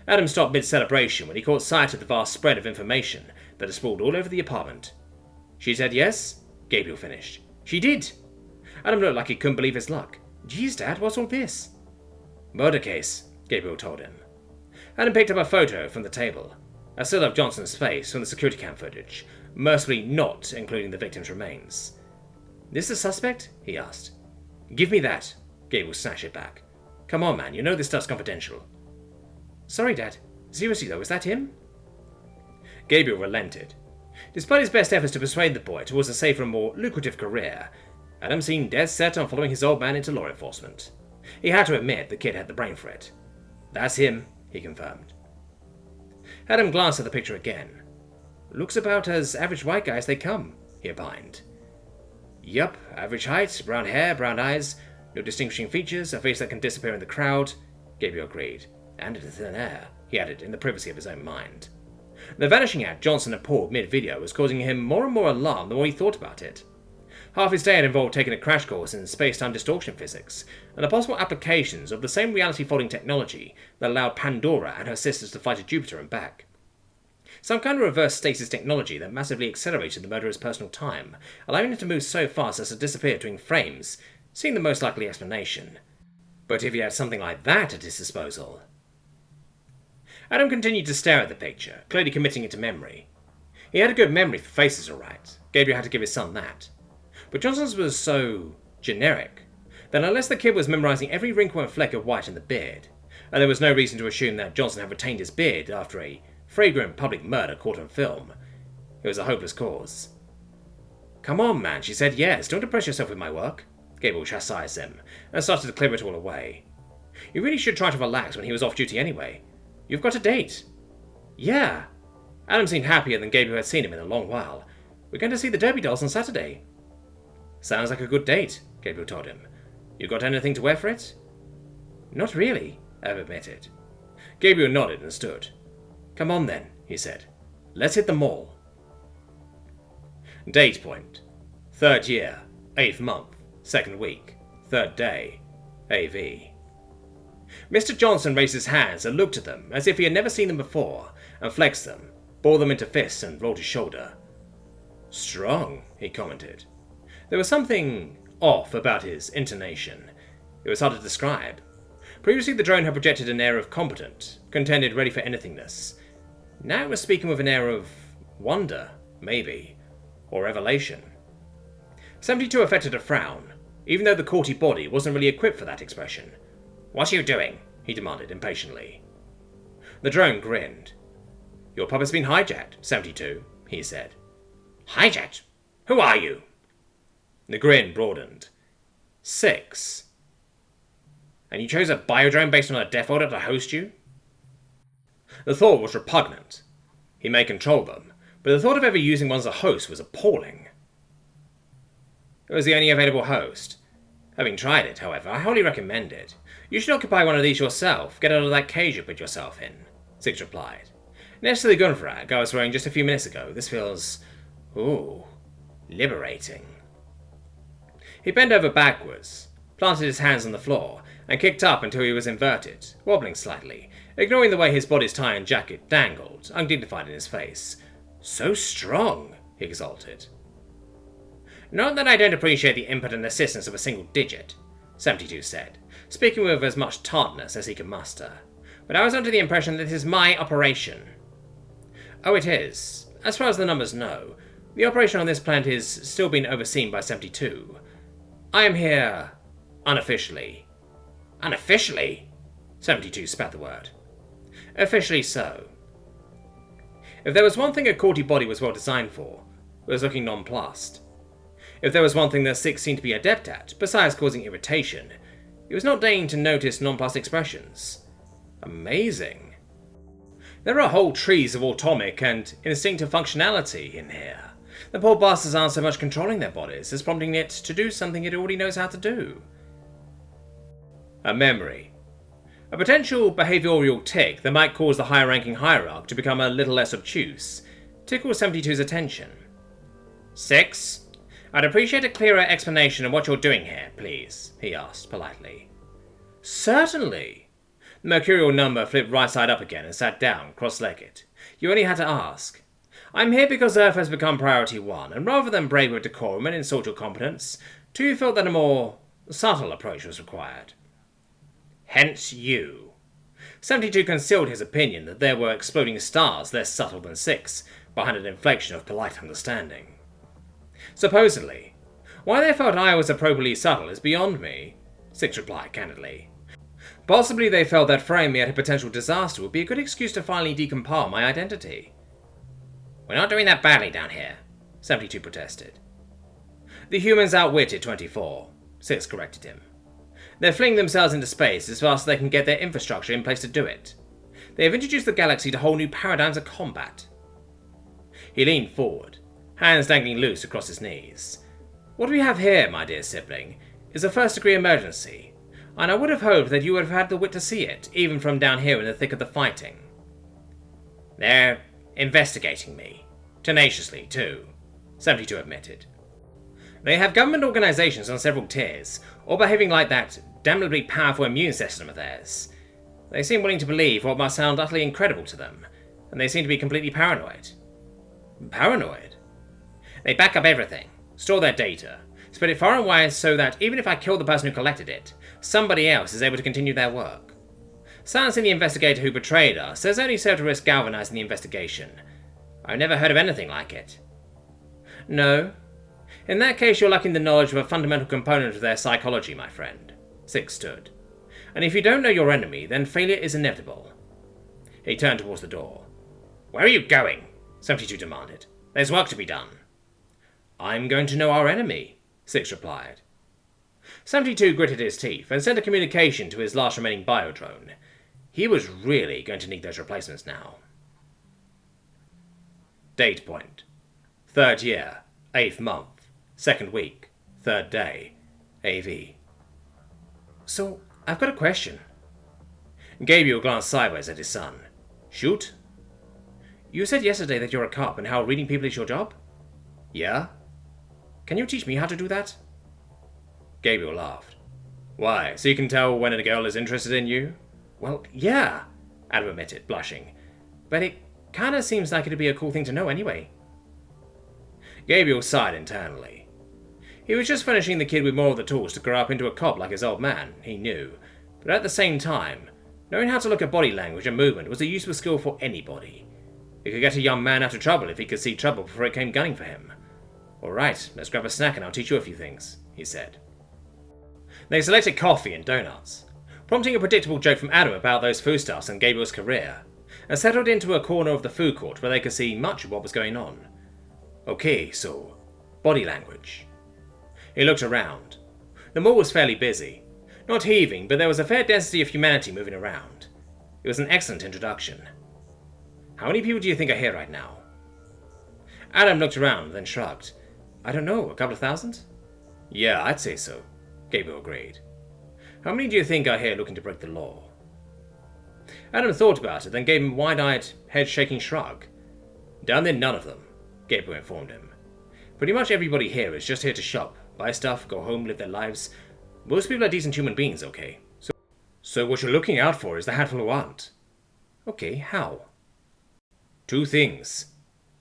Adam stopped mid-celebration when he caught sight of the vast spread of information that had sprawled all over the apartment. "She said yes?" Gabriel finished. "She did." Adam looked like he couldn't believe his luck. "Geez, Dad, what's all this?" "Murder case," Gabriel told him. Adam picked up a photo from the table, a still of Johnson's face from the security cam footage, mercifully not including the victim's remains. "This the suspect?" he asked. "Give me that." Gabriel snatched it back. "Come on, man, you know this stuff's confidential." "Sorry, Dad. Seriously, though, is that him?" Gabriel relented. Despite his best efforts to persuade the boy towards a safer and more lucrative career, Adam seemed dead set on following his old man into law enforcement. He had to admit the kid had the brain for it. "That's him," he confirmed. Adam glanced at the picture again. "Looks about as average white guy as they come," he opined. "Yup, average height, brown hair, brown eyes, no distinguishing features, a face that can disappear in the crowd," Gabriel agreed. "And in thin air," he added in the privacy of his own mind. The vanishing act Johnson had pulled mid-video was causing him more and more alarm the more he thought about it. Half his day had involved taking a crash course in space-time distortion physics, and the possible applications of the same reality-folding technology that allowed Pandora and her sisters to fly to Jupiter and back. Some kind of reverse stasis technology that massively accelerated the murderer's personal time, allowing him to move so fast as to disappear between frames, seemed the most likely explanation. But if he had something like that at his disposal... Adam continued to stare at the picture, clearly committing it to memory. He had a good memory for faces, all right. Gabriel had to give his son that. But Johnson's was so generic that unless the kid was memorizing every wrinkle and fleck of white in the beard, and there was no reason to assume that Johnson had retained his beard after a flagrant public murder caught on film, it was a hopeless cause. "Come on, man," she said. "Yes, don't depress yourself with my work." Gabriel chastised him, and started to clear it all away. You really should try to relax when he was off duty anyway. You've got a date. Yeah. Adam seemed happier than Gabriel had seen him in a long while. We're going to see the Derby dolls on Saturday. Sounds like a good date, Gabriel told him. You got anything to wear for it? Not really, Ab admitted. Gabriel nodded and stood. Come on then, he said. Let's hit the mall. Date point. 3rd year, 8th month, 2nd week, 3rd day, AV. Mr. Johnson raised his hands and looked at them as if he had never seen them before, and flexed them, bore them into fists and rolled his shoulder. Strong, he commented. There was something off about his intonation. It was hard to describe. Previously the drone had projected an air of competent, contented, ready for anythingness. Now it was speaking with an air of wonder, maybe, or revelation. 72 affected a frown, even though the courty body wasn't really equipped for that expression. What are you doing? He demanded impatiently. The drone grinned. Your pup has been hijacked, 72, he said. Hijacked? Who are you? The grin broadened. 6. And you chose a biodrome based on a Deathworlder to host you? The thought was repugnant. He may control them, but the thought of ever using one as a host was appalling. It was the only available host. Having tried it, however, I wholly recommend it. You should occupy one of these yourself. Get out of that cage you put yourself in, 6 replied. Next to the gunfrag I was wearing just a few minutes ago, this feels... liberating. He bent over backwards, planted his hands on the floor, and kicked up until he was inverted, wobbling slightly, ignoring the way his body's tie and jacket dangled, undignified in his face. So strong, he exulted. Not that I don't appreciate the input and assistance of a single digit, 72 said, speaking with as much tartness as he could muster, but I was under the impression that this is my operation. Oh, it is. As far as the numbers know, the operation on this planet is still being overseen by 72. I am here unofficially. Unofficially? 72 spat the word. Officially so. If there was one thing a courty body was well designed for, it was looking nonplussed. If there was one thing that 6 seemed to be adept at, besides causing irritation, it was not deigning to notice nonplussed expressions. Amazing. There are whole trees of automic and instinctive functionality in here. The poor bastards aren't so much controlling their bodies as prompting it to do something it already knows how to do. A memory. A potential behavioural tick that might cause the higher-ranking hierarch to become a little less obtuse tickles 72's attention. 6. I'd appreciate a clearer explanation of what you're doing here, please, he asked politely. Certainly. The mercurial number flipped right side up again and sat down, cross-legged. You only had to ask. I'm here because Earth has become priority 1, and rather than brave with decorum and insult your competence, 2 felt that a more subtle approach was required. Hence you. 72 concealed his opinion that there were exploding stars less subtle than 6, behind an inflection of polite understanding. Supposedly. Why they felt I was appropriately subtle is beyond me, 6 replied candidly. Possibly they felt that throwing me at a potential disaster would be a good excuse to finally decompile my identity. We're not doing that badly down here, 72 protested. The humans outwitted 24, 6 corrected him. They're flinging themselves into space as fast as they can get their infrastructure in place to do it. They have introduced the galaxy to whole new paradigms of combat. He leaned forward, hands dangling loose across his knees. What we have here, my dear sibling, is a first-degree emergency, and I would have hoped that you would have had the wit to see it, even from down here in the thick of the fighting. They're investigating me. Tenaciously, too, 72 admitted. They have government organisations on several tiers, all behaving like that damnably powerful immune system of theirs. They seem willing to believe what must sound utterly incredible to them, and they seem to be completely paranoid. Paranoid? They back up everything, store their data, spread it far and wide so that even if I kill the person who collected it, somebody else is able to continue their work. Silencing the investigator who betrayed us has only served to risk galvanizing the investigation. I've never heard of anything like it. No. In that case, you're lacking the knowledge of a fundamental component of their psychology, my friend, 6 stood. And if you don't know your enemy, then failure is inevitable. He turned towards the door. Where are you going? 72 demanded. There's work to be done. I'm going to know our enemy, 6 replied. 72 gritted his teeth and sent a communication to his last remaining biodrone. He was really going to need those replacements now. Date point. 3rd year, 8th month, 2nd week, 3rd day, AV. So, I've got a question. Gabriel glanced sideways at his son. Shoot? You said yesterday that you're a cop and how reading people is your job? Yeah? Can you teach me how to do that? Gabriel laughed. Why, so you can tell when a girl is interested in you? Well, yeah, Adam admitted, blushing. But it kinda seems like it'd be a cool thing to know anyway. Gabriel sighed internally. He was just furnishing the kid with more of the tools to grow up into a cop like his old man, he knew. But at the same time, knowing how to look at body language and movement was a useful skill for anybody. It could get a young man out of trouble if he could see trouble before it came gunning for him. Alright, let's grab a snack and I'll teach you a few things, he said. They selected coffee and donuts, prompting a predictable joke from Adam about those foodstuffs and Gabriel's career, and settled into a corner of the food court where they could see much of what was going on. Okay, so, body language. He looked around. The mall was fairly busy. Not heaving, but there was a fair density of humanity moving around. It was an excellent introduction. How many people do you think are here right now? Adam looked around, then shrugged. I don't know, a couple of thousand? Yeah, I'd say so, Gabriel agreed. How many do you think are here looking to break the law? Adam thought about it, then gave him a wide-eyed, head-shaking shrug. Down there, none of them, Gabriel informed him. Pretty much everybody here is just here to shop, buy stuff, go home, live their lives. Most people are decent human beings, okay? So what you're looking out for is the handful who aren't. Okay, how? 2 things.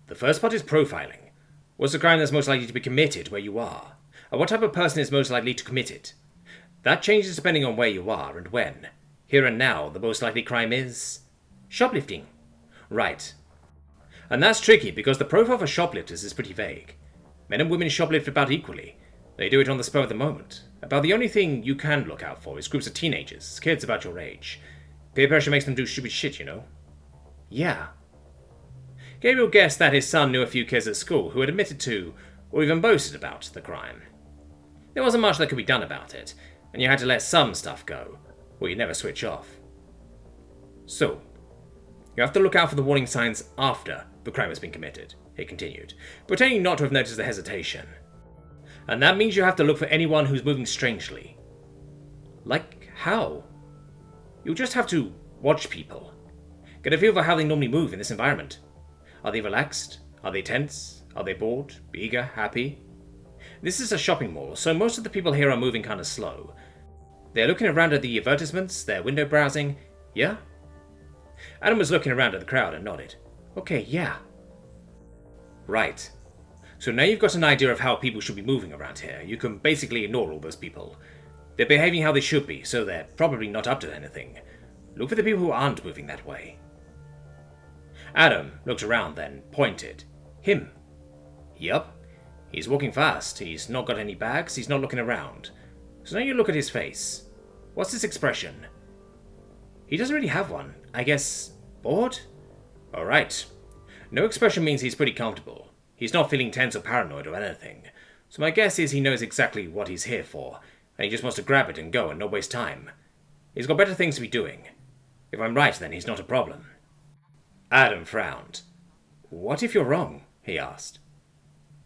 The first part is profiling. What's the crime that's most likely to be committed where you are? And what type of person is most likely to commit it? That changes depending on where you are and when. Here and now, the most likely crime is... shoplifting. Right. And that's tricky because the profile for shoplifters is pretty vague. Men and women shoplift about equally. They do it on the spur of the moment. About the only thing you can look out for is groups of teenagers, kids about your age. Peer pressure makes them do stupid shit, you know? Yeah. Gabriel guessed that his son knew a few kids at school who had admitted to, or even boasted about, the crime. There wasn't much that could be done about it, and you had to let some stuff go, or you'd never switch off. So, you have to look out for the warning signs after the crime has been committed, he continued, pretending not to have noticed the hesitation. And that means you have to look for anyone who's moving strangely. Like how? You'll just have to watch people. Get a feel for how they normally move in this environment. Are they relaxed? Are they tense? Are they bored? Eager? Happy? This is a shopping mall, so most of the people here are moving kind of slow. They're looking around at the advertisements, they're window browsing. Yeah? Adam was looking around at the crowd and nodded. Okay, yeah. Right. So now you've got an idea of how people should be moving around here. You can basically ignore all those people. They're behaving how they should be, so they're probably not up to anything. Look for the people who aren't moving that way. Adam looked around then, pointed. Him. Yup. He's walking fast, he's not got any bags, he's not looking around. So now you look at his face. What's his expression? He doesn't really have one. I guess... bored? Alright. No expression means he's pretty comfortable. He's not feeling tense or paranoid or anything. So my guess is he knows exactly what he's here for, and he just wants to grab it and go and not waste time. He's got better things to be doing. If I'm right, then he's not a problem. Adam frowned. What if you're wrong? He asked.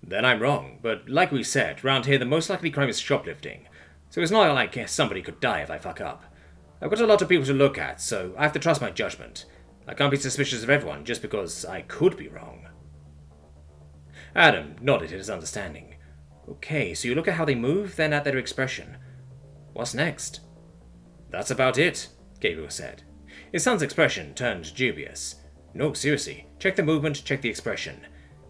Then I'm wrong, but like we said, round here the most likely crime is shoplifting, so it's not like somebody could die if I fuck up. I've got a lot of people to look at, so I have to trust my judgment. I can't be suspicious of everyone just because I could be wrong. Adam nodded his understanding. Okay, so you look at how they move, then at their expression. What's next? That's about it, Gabriel said. His son's expression turned dubious. No, seriously, check the movement, check the expression.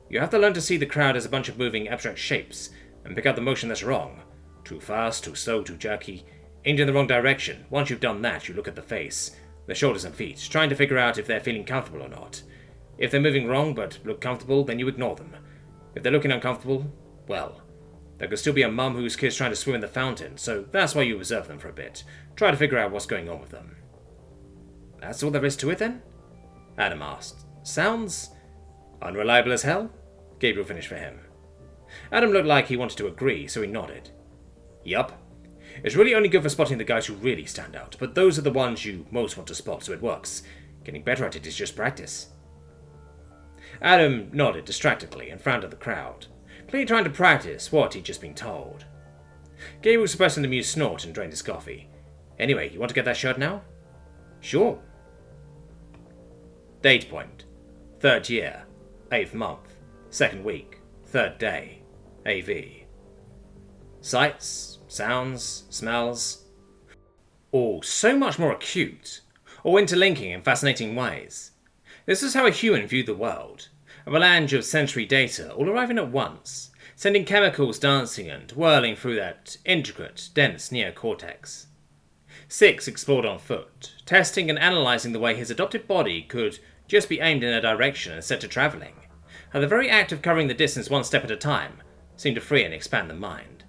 You have to learn to see the crowd as a bunch of moving abstract shapes, and pick out the motion that's wrong. Too fast, too slow, too jerky. Aimed in the wrong direction. Once you've done that, you look at the face, the shoulders and feet, trying to figure out if they're feeling comfortable or not. If they're moving wrong but look comfortable, then you ignore them. If they're looking uncomfortable, well, there could still be a mum whose kid's trying to swim in the fountain, so that's why you observe them for a bit. Try to figure out what's going on with them. That's all there is to it, then? Adam asked. Sounds unreliable as hell? Gabriel finished for him. Adam looked like he wanted to agree, so he nodded. Yup. It's really only good for spotting the guys who really stand out, but those are the ones you most want to spot, so it works. Getting better at it is just practice. Adam nodded distractedly and frowned at the crowd, clearly trying to practice what he'd just been told. Gabriel suppressed an amused snort and drained his coffee. Anyway, you want to get that shirt now? Sure. Date point. 3rd year. 8th month. 2nd week. 3rd day. AV. Sights, sounds, smells. All so much more acute, all interlinking in fascinating ways. This was how a human viewed the world. A melange of sensory data all arriving at once, sending chemicals dancing and whirling through that intricate, dense neocortex. 6 explored on foot, testing and analysing the way his adopted body could just be aimed in a direction and set to travelling, and the very act of covering the distance one step at a time seemed to free and expand the mind.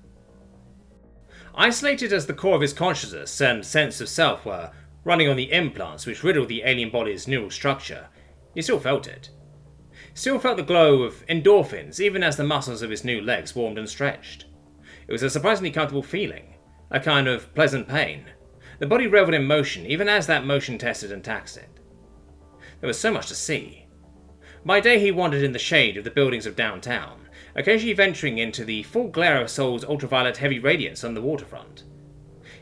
Isolated as the core of his consciousness and sense of self were running on the implants which riddled the alien body's neural structure, he still felt it. Still felt the glow of endorphins even as the muscles of his new legs warmed and stretched. It was a surprisingly comfortable feeling, a kind of pleasant pain. The body revelled in motion even as that motion tested and taxed it. There was so much to see. By day he wandered in the shade of the buildings of downtown, occasionally venturing into the full glare of Seoul's ultraviolet heavy radiance on the waterfront.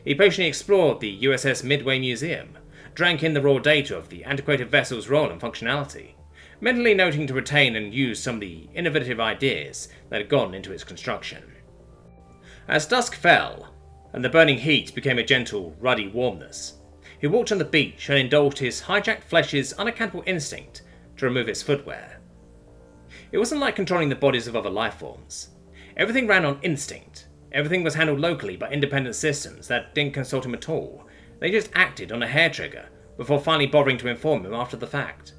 He patiently explored the USS Midway Museum, drank in the raw data of the antiquated vessel's role and functionality, mentally noting to retain and use some of the innovative ideas that had gone into its construction. As dusk fell, and the burning heat became a gentle, ruddy warmness, he walked on the beach and indulged his hijacked flesh's unaccountable instinct to remove its footwear. It wasn't like controlling the bodies of other life forms. Everything ran on instinct. Everything was handled locally by independent systems that didn't consult him at all. They just acted on a hair trigger before finally bothering to inform him after the fact.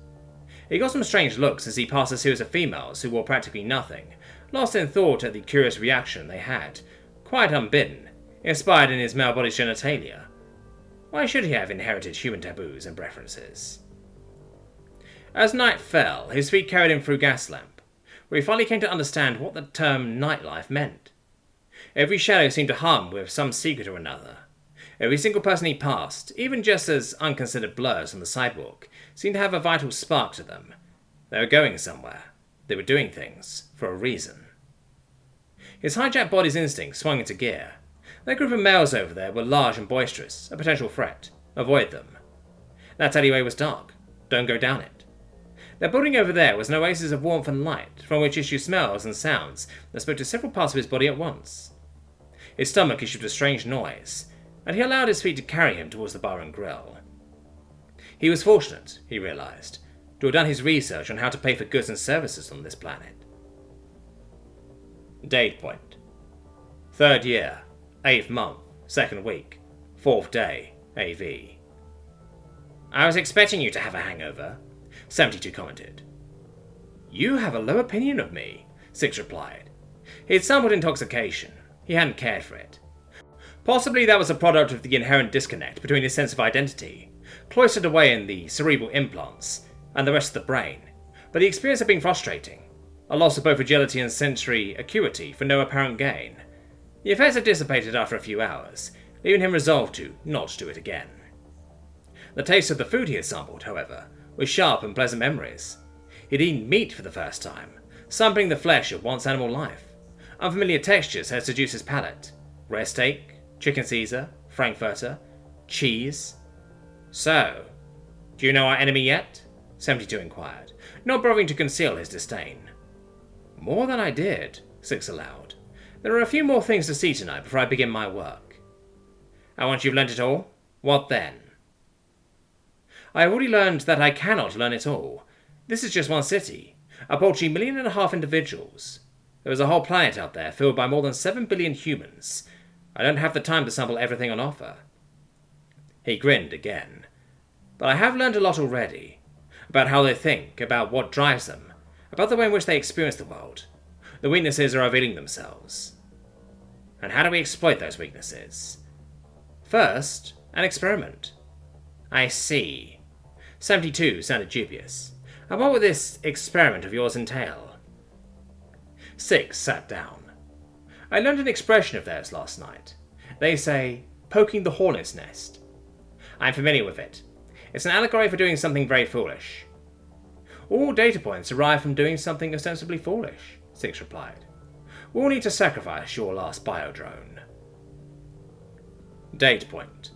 He got some strange looks as he passed a series of females who wore practically nothing, lost in thought at the curious reaction they had, quite unbidden, inspired in his male body's genitalia. Why should he have inherited human taboos and preferences? As night fell, his feet carried him through Gaslamp, where he finally came to understand what the term nightlife meant. Every shadow seemed to hum with some secret or another. Every single person he passed, even just as unconsidered blurs on the sidewalk, seemed to have a vital spark to them. They were going somewhere. They were doing things for a reason. His hijacked body's instincts swung into gear. That group of males over there were large and boisterous, a potential threat. Avoid them. That alleyway was dark. Don't go down it. That building over there was an oasis of warmth and light, from which issued smells and sounds that spoke to several parts of his body at once. His stomach issued a strange noise, and he allowed his feet to carry him towards the bar and grill. He was fortunate, he realised, to have done his research on how to pay for goods and services on this planet. Date point. 3rd year, 8th month, 2nd week, 4th day, AV. I was expecting you to have a hangover, 72 commented. You have a low opinion of me, 6 replied. He had sampled intoxication. He hadn't cared for it. Possibly that was a product of the inherent disconnect between his sense of identity, cloistered away in the cerebral implants, and the rest of the brain, but the experience had been frustrating. A loss of both agility and sensory acuity for no apparent gain. The effects had dissipated after a few hours, leaving him resolved to not do it again. The taste of the food he had sampled, however, was sharp and pleasant memories. He'd eaten meat for the first time, sampling the flesh of once animal life. Unfamiliar textures had seduced his palate. Rare steak, chicken Caesar, frankfurter, cheese. So, do you know our enemy yet? 72 inquired, not bothering to conceal his disdain. More than I did, 6 allowed. There are a few more things to see tonight before I begin my work. And once you've learnt it all, what then? I have already learned that I cannot learn it all. This is just one city, a paltry 1.5 million individuals. There is a whole planet out there filled by more than 7 billion humans. I don't have the time to sample everything on offer. He grinned again. But I have learned a lot already. About how they think, about what drives them, about the way in which they experience the world. The weaknesses are revealing themselves. And how do we exploit those weaknesses? First, an experiment. I see. 72 sounded dubious. And what would this experiment of yours entail? 6 sat down. I learned an expression of theirs last night. They say, poking the hornet's nest. I'm familiar with it. It's an allegory for doing something very foolish. All data points arrive from doing something ostensibly foolish, Six replied. We'll need to sacrifice your last biodrone. Date point.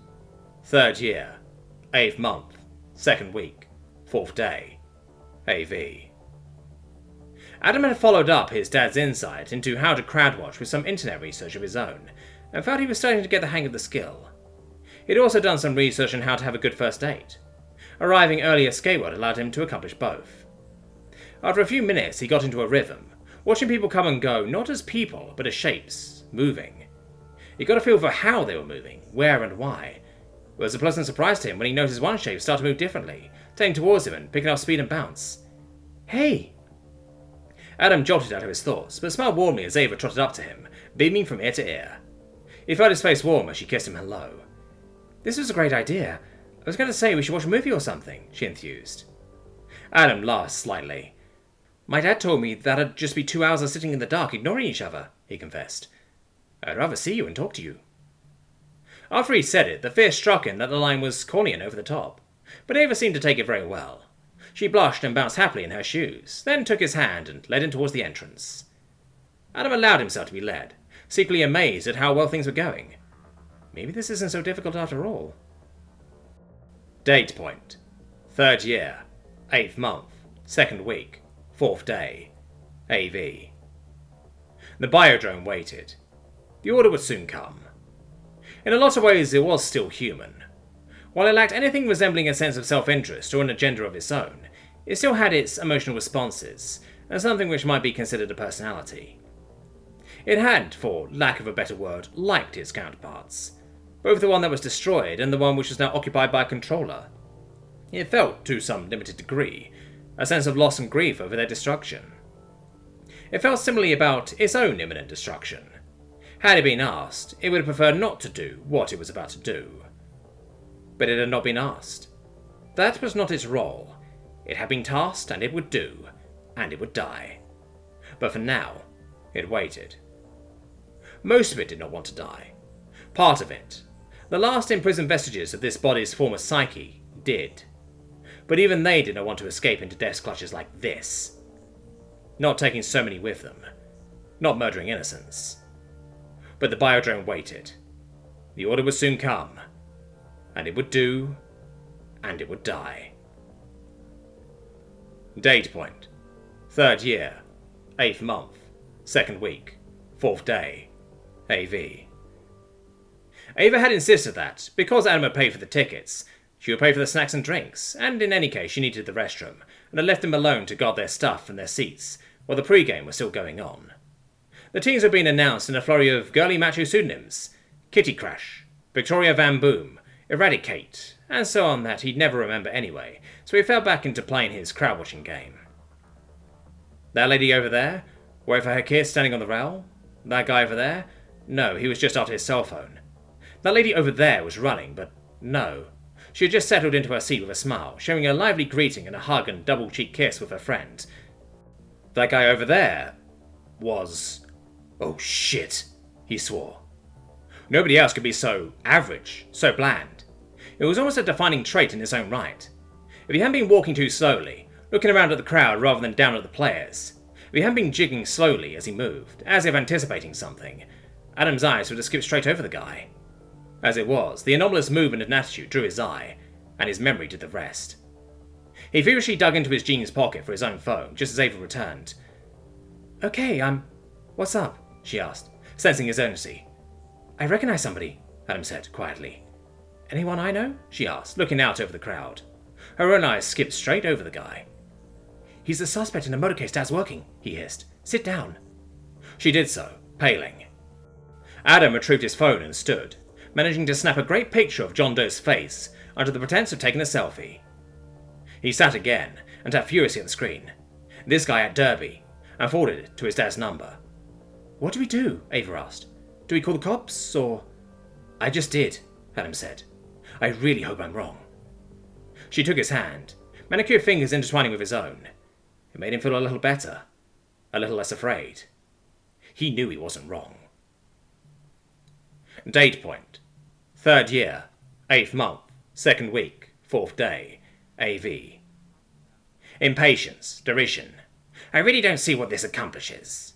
3rd year, 8th month, 2nd week, 4th day, AV. Adam had followed up his dad's insight into how to crowdwatch with some internet research of his own, and felt he was starting to get the hang of the skill. He'd also done some research on how to have a good first date. Arriving early at Skateboard allowed him to accomplish both. After a few minutes, he got into a rhythm, watching people come and go not as people, but as shapes, moving. He got a feel for how they were moving, where and why. It was a pleasant surprise to him when he noticed one shape start to move differently, turning towards him and picking up speed and bounce. Hey! Adam jolted out of his thoughts, but smiled warmly as Ava trotted up to him, beaming from ear to ear. He felt his face warm as she kissed him hello. This was a great idea. I was going to say we should watch a movie or something, she enthused. Adam laughed slightly. My dad told me that'd just be 2 hours of sitting in the dark ignoring each other, he confessed. I'd rather see you and talk to you. After he said it, the fear struck him that the line was corny and over the top, but Ava seemed to take it very well. She blushed and bounced happily in her shoes, then took his hand and led him towards the entrance. Adam allowed himself to be led, secretly amazed at how well things were going. Maybe this isn't so difficult after all. Date point. 3rd year, 8th month, 2nd week, 4th day, AV. The biodrome waited. The order would soon come. In a lot of ways it was still human. While it lacked anything resembling a sense of self-interest or an agenda of its own, it still had its emotional responses, and something which might be considered a personality. It had, for lack of a better word, liked its counterparts, both the one that was destroyed and the one which was now occupied by a controller. It felt, to some limited degree, a sense of loss and grief over their destruction. It felt similarly about its own imminent destruction. Had it been asked, it would have preferred not to do what it was about to do. But it had not been asked. That was not its role. It had been tasked, and it would do, and it would die. But for now, it waited. Most of it did not want to die. Part of it, the last imprisoned vestiges of this body's former psyche, did. But even they did not want to escape into death's clutches like this. Not taking so many with them. Not murdering innocents. But the biodrome waited. The order would soon come. And it would do, and it would die. Date point. 3rd year, 8th month, 2nd week, 4th day, AV. Ava had insisted that, because Adam had paid for the tickets, she would pay for the snacks and drinks, and in any case she needed the restroom, and had left them alone to guard their stuff and their seats, while the pre-game was still going on. The teams were being announced in a flurry of girly macho pseudonyms: Kitty Crash, Victoria Van Boom, Eradicate, and so on that he'd never remember anyway, so he fell back into playing his crowd-watching game. That lady over there? Waiting for her kiss standing on the rail? That guy over there? No, he was just after his cell phone. That lady over there was running, but no. She had just settled into her seat with a smile, sharing a lively greeting and a hug and double-cheek kiss with her friend. That guy over there was... Oh shit, he swore. Nobody else could be so average, so bland. It was almost a defining trait in its own right. If he hadn't been walking too slowly, looking around at the crowd rather than down at the players, if he hadn't been jigging slowly as he moved, as if anticipating something, Adam's eyes would have skipped straight over the guy. As it was, the anomalous movement and attitude drew his eye, and his memory did the rest. He feverishly dug into his jeans pocket for his own phone, just as Ava returned. Okay, what's up? She asked, sensing his urgency. I recognize somebody, Adam said, quietly. Anyone I know? She asked, looking out over the crowd. Her own eyes skipped straight over the guy. He's the suspect in the motorcase Dad's working, he hissed. Sit down. She did so, paling. Adam retrieved his phone and stood, managing to snap a great picture of John Doe's face under the pretense of taking a selfie. He sat again and tapped furiously at the screen. This guy at Derby, and forwarded it to his dad's number. What do we do? Ava asked. Do we call the cops, or... I just did, Adam said. I really hope I'm wrong. She took his hand, manicured fingers intertwining with his own. It made him feel a little better, a little less afraid. He knew he wasn't wrong. Date point. 3rd year, 8th month, 2nd week, 4th day, AV. Impatience, derision. I really don't see what this accomplishes.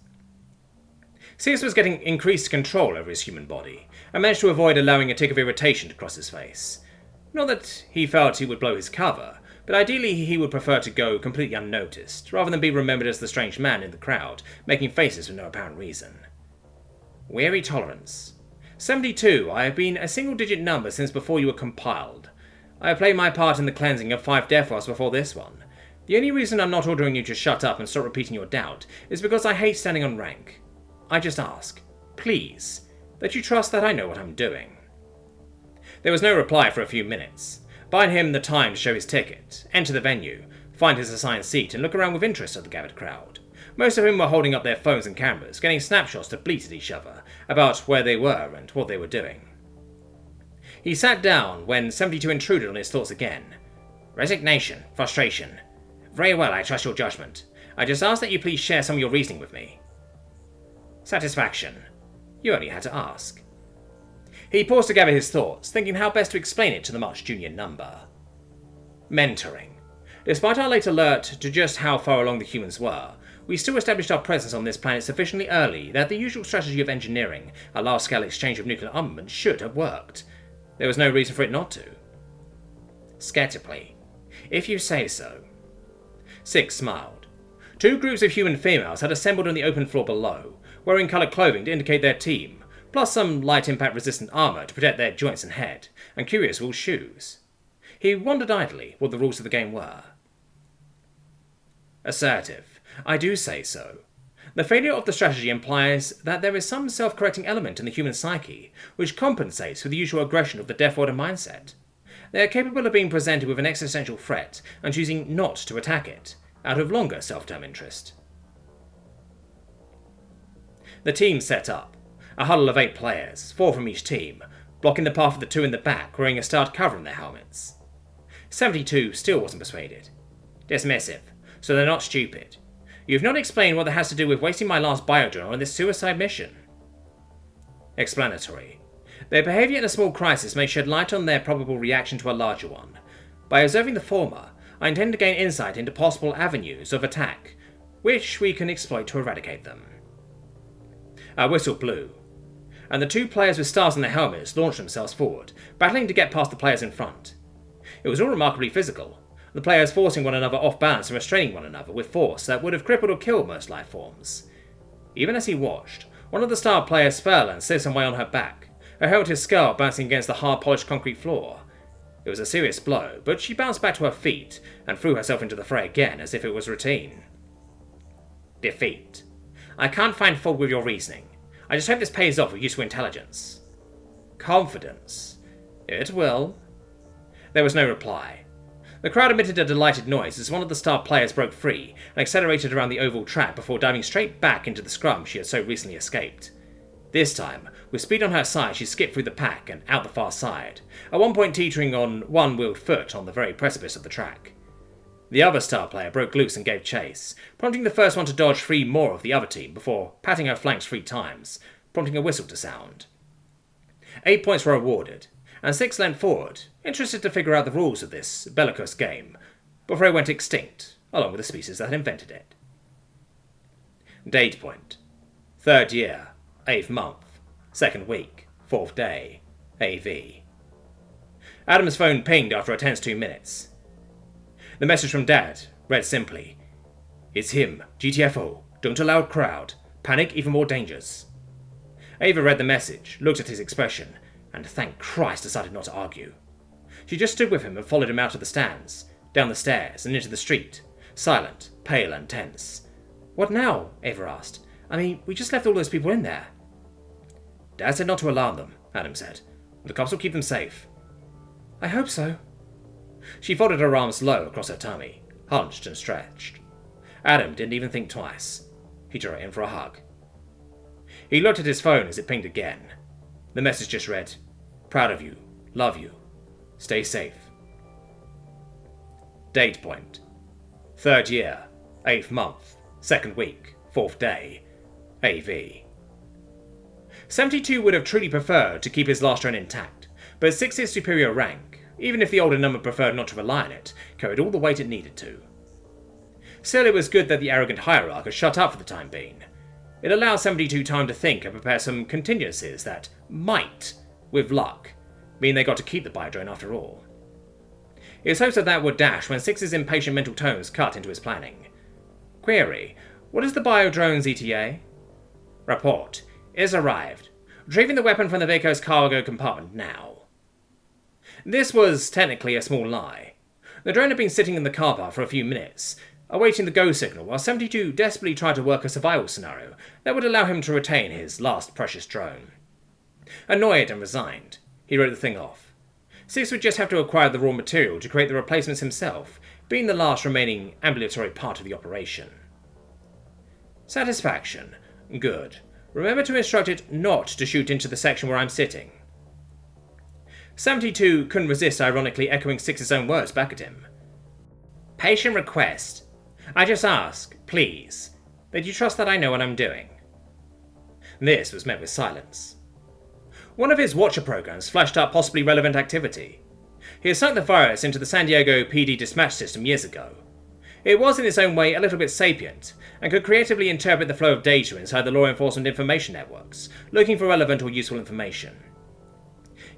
Sears was getting increased control over his human body, and managed to avoid allowing a tick of irritation to cross his face. Not that he felt he would blow his cover, but ideally he would prefer to go completely unnoticed, rather than be remembered as the strange man in the crowd, making faces for no apparent reason. Weary tolerance. 72, I have been a single-digit number since before you were compiled. I have played my part in the cleansing of 5 Deathworlders before this one. The only reason I'm not ordering you to shut up and stop repeating your doubt is because I hate standing on rank. I just ask, please, that you trust that I know what I'm doing. There was no reply for a few minutes. Buying him the time to show his ticket, enter the venue, find his assigned seat, and look around with interest at the gathered crowd. Most of whom were holding up their phones and cameras, getting snapshots to bleat at each other about where they were and what they were doing. He sat down when 72 intruded on his thoughts again. Resignation, frustration. Very well, I trust your judgment. I just ask that you please share some of your reasoning with me. Satisfaction. You only had to ask. He paused to gather his thoughts, thinking how best to explain it to the much junior number. Mentoring. Despite our late alert to just how far along the humans were, we still established our presence on this planet sufficiently early that the usual strategy of engineering a large-scale exchange of nuclear armament should have worked. There was no reason for it not to. Skeptically. If you say so. Six smiled. 2 groups of human females had assembled on the open floor below, wearing coloured clothing to indicate their team, plus some light impact resistant armour to protect their joints and head, and curious wool shoes. He wondered idly what the rules of the game were. Assertive. I do say so. The failure of the strategy implies that there is some self-correcting element in the human psyche, which compensates for the usual aggression of the Deathworlder mindset. They are capable of being presented with an existential threat and choosing not to attack it, out of longer self-term interest. The team set up. A huddle of 8 players, 4 from each team, blocking the path of the 2 in the back wearing a starred cover on their helmets. 72 still wasn't persuaded. Dismissive, so they're not stupid. You've not explained what that has to do with wasting my last biojournal on this suicide mission. Explanatory. Their behaviour in a small crisis may shed light on their probable reaction to a larger one. By observing the former, I intend to gain insight into possible avenues of attack, which we can exploit to eradicate them. A whistle blew, and the 2 players with stars on their helmets launched themselves forward, battling to get past the players in front. It was all remarkably physical, the players forcing one another off balance and restraining one another with force that would have crippled or killed most life forms. Even as he watched, one of the star players fell and slid some way on her back, her helmeted skull bouncing against the hard-polished concrete floor. It was a serious blow, but she bounced back to her feet and threw herself into the fray again as if it was routine. Defeat. I can't find fault with your reasoning. I just hope this pays off with useful intelligence. Confidence. It will. There was no reply. The crowd emitted a delighted noise as one of the star players broke free and accelerated around the oval track before diving straight back into the scrum she had so recently escaped. This time, with speed on her side, she skipped through the pack and out the far side, at one point teetering on one-wheeled foot on the very precipice of the track. The other star player broke loose and gave chase, prompting the first one to dodge 3 more of the other team before patting her flanks 3 times, prompting a whistle to sound. 8 points were awarded, and 6 leant forward, interested to figure out the rules of this bellicose game, before it went extinct, along with the species that had invented it. Date point. 3rd year, 8th month, 2nd week, 4th day, AV. Adam's phone pinged after a tense 2 minutes. The message from Dad read simply, "It's him, GTFO, don't allow crowd, panic even more dangerous." Ava read the message, looked at his expression, and thank Christ decided not to argue. She just stood with him and followed him out of the stands, down the stairs and into the street, silent, pale and tense. "What now?" Ava asked. "I mean, we just left all those people in there." "Dad said not to alarm them," Adam said. "The cops will keep them safe." "I hope so." She folded her arms low across her tummy, hunched and stretched. Adam didn't even think twice. He drew her in for a hug. He looked at his phone as it pinged again. The message just read, "Proud of you. Love you. Stay safe." Date point. 3rd year, 8th month, 2nd week, 4th day, AV. 72 would have truly preferred to keep his last drone intact, but 6's superior rank, even if the older number preferred not to rely on it, carried all the weight it needed to. Still, it was good that the arrogant hierarch had shut up for the time being. It allowed 72 time to think and prepare some contingencies that might, with luck, mean they got to keep the biodrone after all. It was hoped that would dash when 6's impatient mental tones cut into his planning. Query: what is the biodrone's ETA? Report: it has arrived. Retrieving the weapon from the vehicle's cargo compartment now. This was technically a small lie. The drone had been sitting in the car park for a few minutes, awaiting the go signal, while 72 desperately tried to work a survival scenario that would allow him to retain his last precious drone. Annoyed and resigned, he wrote the thing off. 6 would just have to acquire the raw material to create the replacements himself, being the last remaining ambulatory part of the operation. Satisfaction. Good. Remember to instruct it not to shoot into the section where I'm sitting. 72 couldn't resist ironically echoing 6's own words back at him. Patient request. I just ask, please, that you trust that I know what I'm doing. This was met with silence. One of his Watcher programs flashed up possibly relevant activity. He had sunk the virus into the San Diego PD dispatch system years ago. It was in its own way a little bit sapient, and could creatively interpret the flow of data inside the law enforcement information networks, looking for relevant or useful information.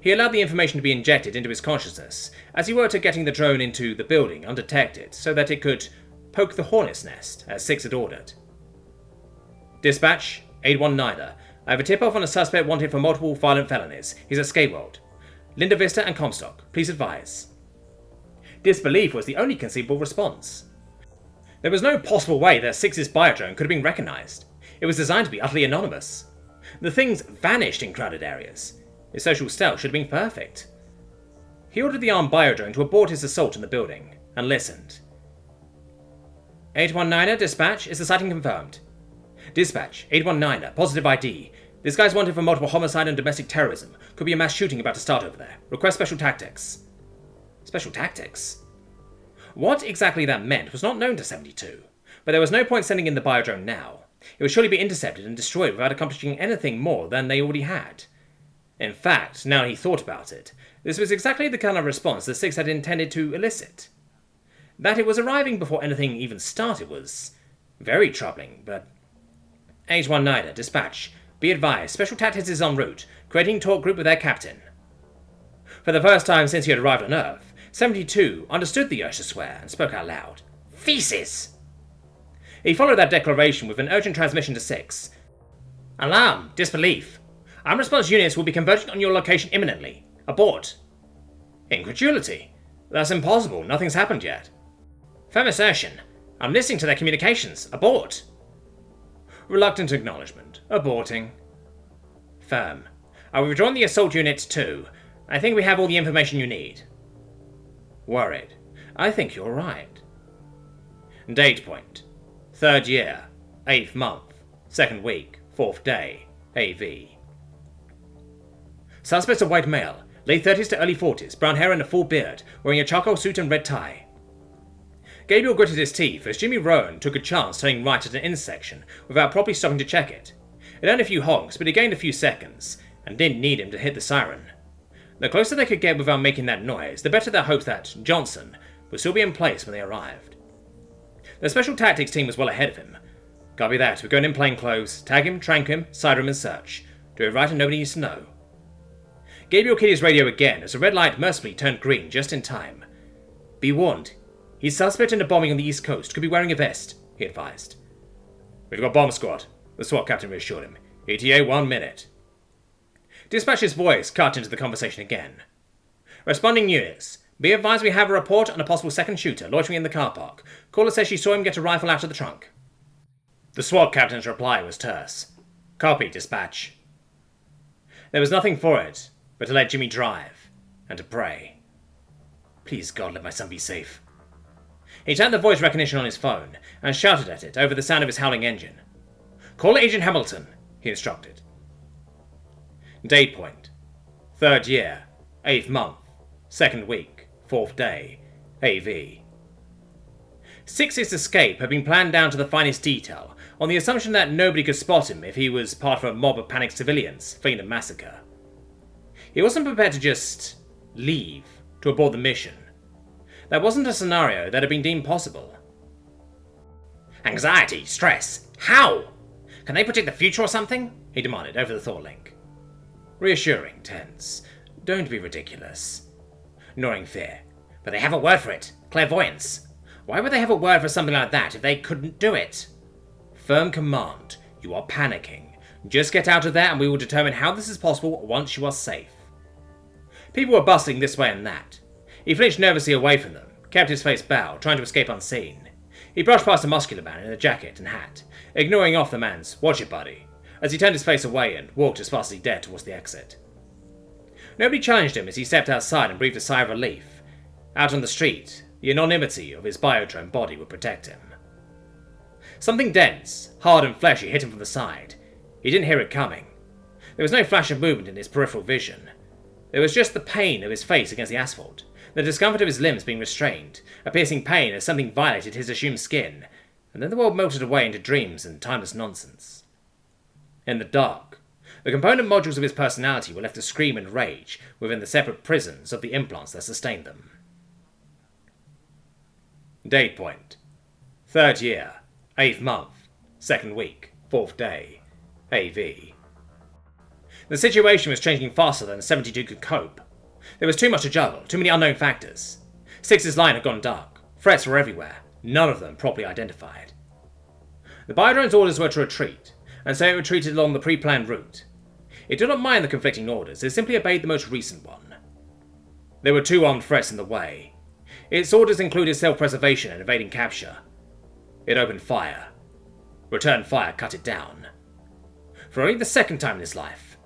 He allowed the information to be injected into his consciousness as he worked at getting the drone into the building undetected so that it could poke the hornet's nest, as 6 had ordered. Dispatch, 819er. I have a tip-off on a suspect wanted for multiple violent felonies. He's at Skateworld. Linda Vista and Comstock. Please advise. Disbelief was the only conceivable response. There was no possible way that 6's biodrone could have been recognised. It was designed to be utterly anonymous. The things vanished in crowded areas. His social stealth should have been perfect. He ordered the armed biodrone to abort his assault in the building, and listened. 819er, dispatch, is the sighting confirmed? Dispatch, 819er, positive ID. This guy's wanted for multiple homicide and domestic terrorism. Could be a mass shooting about to start over there. Request special tactics. Special tactics? What exactly that meant was not known to 72, but there was no point sending in the biodrone now. It would surely be intercepted and destroyed without accomplishing anything more than they already had. In fact, now he thought about it, this was exactly the kind of response that 6 had intended to elicit. That it was arriving before anything even started was very troubling, but... 819er, dispatch. Be advised, Special Tactics is en route, creating talk group with their captain. For the first time since he had arrived on Earth, 72 understood the urge to swear and spoke out loud. Feces! He followed that declaration with an urgent transmission to 6. Alarm! Disbelief! Armed response units will be converging on your location imminently. Abort! Incredulity! That's impossible, nothing's happened yet. Firm assertion. I'm listening to their communications. Abort! Reluctant acknowledgement. Aborting. Firm. I've withdrawn the assault units too. I think we have all the information you need. Worried. I think you're right. Date point. 3rd year. 8th month. 2nd week. 4th day. AV. Suspect's a white male. Late 30s to early 40s. Brown hair and a full beard. Wearing a charcoal suit and red tie. Gabriel gritted his teeth as Jimmy Rowan took a chance turning right at an intersection without properly stopping to check it. It earned a few honks, but he gained a few seconds, and didn't need him to hit the siren. The closer they could get without making that noise, the better their hopes that Johnson would still be in place when they arrived. The special tactics team was well ahead of him. Copy that, we're going in plain clothes, tag him, trank him, cider him and search. Do it right and nobody needs to know. Gabriel keyed his radio again as a red light mercifully turned green just in time. Be warned. He's suspect in a bombing on the East Coast. Could be wearing a vest, he advised. We've got bomb squad, the SWAT captain reassured him. ETA 1 minute. Dispatch's voice cut into the conversation again. Responding units. Be advised we have a report on a possible second shooter loitering in the car park. Caller says she saw him get a rifle out of the trunk. The SWAT captain's reply was terse. Copy, dispatch. There was nothing for it but to let Jimmy drive and to pray. Please God, let my son be safe. He tapped the voice recognition on his phone and shouted at it over the sound of his howling engine. Call Agent Hamilton, he instructed. Date point. 3rd year, 8th month, 2nd week, 4th day, AV. 6's escape had been planned down to the finest detail, on the assumption that nobody could spot him if he was part of a mob of panicked civilians fleeing a massacre. He wasn't prepared to just leave to abort the mission. That wasn't a scenario that had been deemed possible. Anxiety, stress, how? Can they predict the future or something? He demanded over the Thor link. Reassuring, tense. Don't be ridiculous. Gnawing fear. But they have a word for it. Clairvoyance. Why would they have a word for something like that if they couldn't do it? Firm command. You are panicking. Just get out of there and we will determine how this is possible once you are safe. People were bustling this way and that. He flinched nervously away from them, kept his face bowed, trying to escape unseen. He brushed past a muscular man in a jacket and hat, ignoring off the man's "Watch it, buddy," as he turned his face away and walked as fast as he dared towards the exit. Nobody challenged him as he stepped outside and breathed a sigh of relief. Out on the street, the anonymity of his biodrome body would protect him. Something dense, hard and fleshy hit him from the side. He didn't hear it coming. There was no flash of movement in his peripheral vision. There was just the pain of his face against the asphalt, the discomfort of his limbs being restrained, a piercing pain as something violated his assumed skin, and then the world melted away into dreams and timeless nonsense. In the dark, the component modules of his personality were left to scream and rage within the separate prisons of the implants that sustained them. Date point. 3rd year, 8th month, 2nd week, 4th day, AV. The situation was changing faster than 72 could cope. There was too much to juggle, too many unknown factors. 6's line had gone dark. Threats were everywhere, none of them properly identified. The biodrome's orders were to retreat, and so it retreated along the pre-planned route. It did not mind the conflicting orders, it simply obeyed the most recent one. There were 2 armed threats in the way. Its orders included self-preservation and evading capture. It opened fire. Return fire cut it down. For only the 2nd time in his life,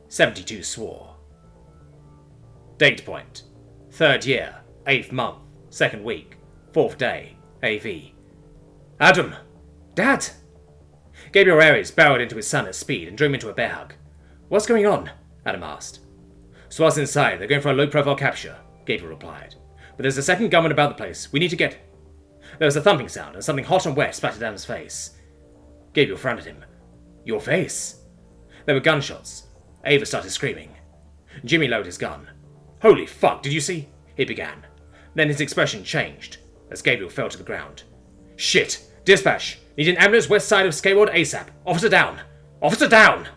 72 swore. Date point. 3rd year, 8th month, 2nd week, 4th day, AV. Adam! Dad! Gabriel Aries barreled into his son at speed and drew him into a bear hug. What's going on? Adam asked. SWAT's inside, they're going for a low-profile capture, Gabriel replied. But there's a second gunman about the place, we need to get... There was a thumping sound and something hot and wet splattered Adam's face. Gabriel frowned at him. Your face? There were gunshots. Ava started screaming. Jimmy lowered his gun. Holy fuck, did you see? He began. Then his expression changed, as Gabriel fell to the ground. Shit! Dispatch! Need an ambulance west side of Skateboard ASAP! Officer down! Officer down!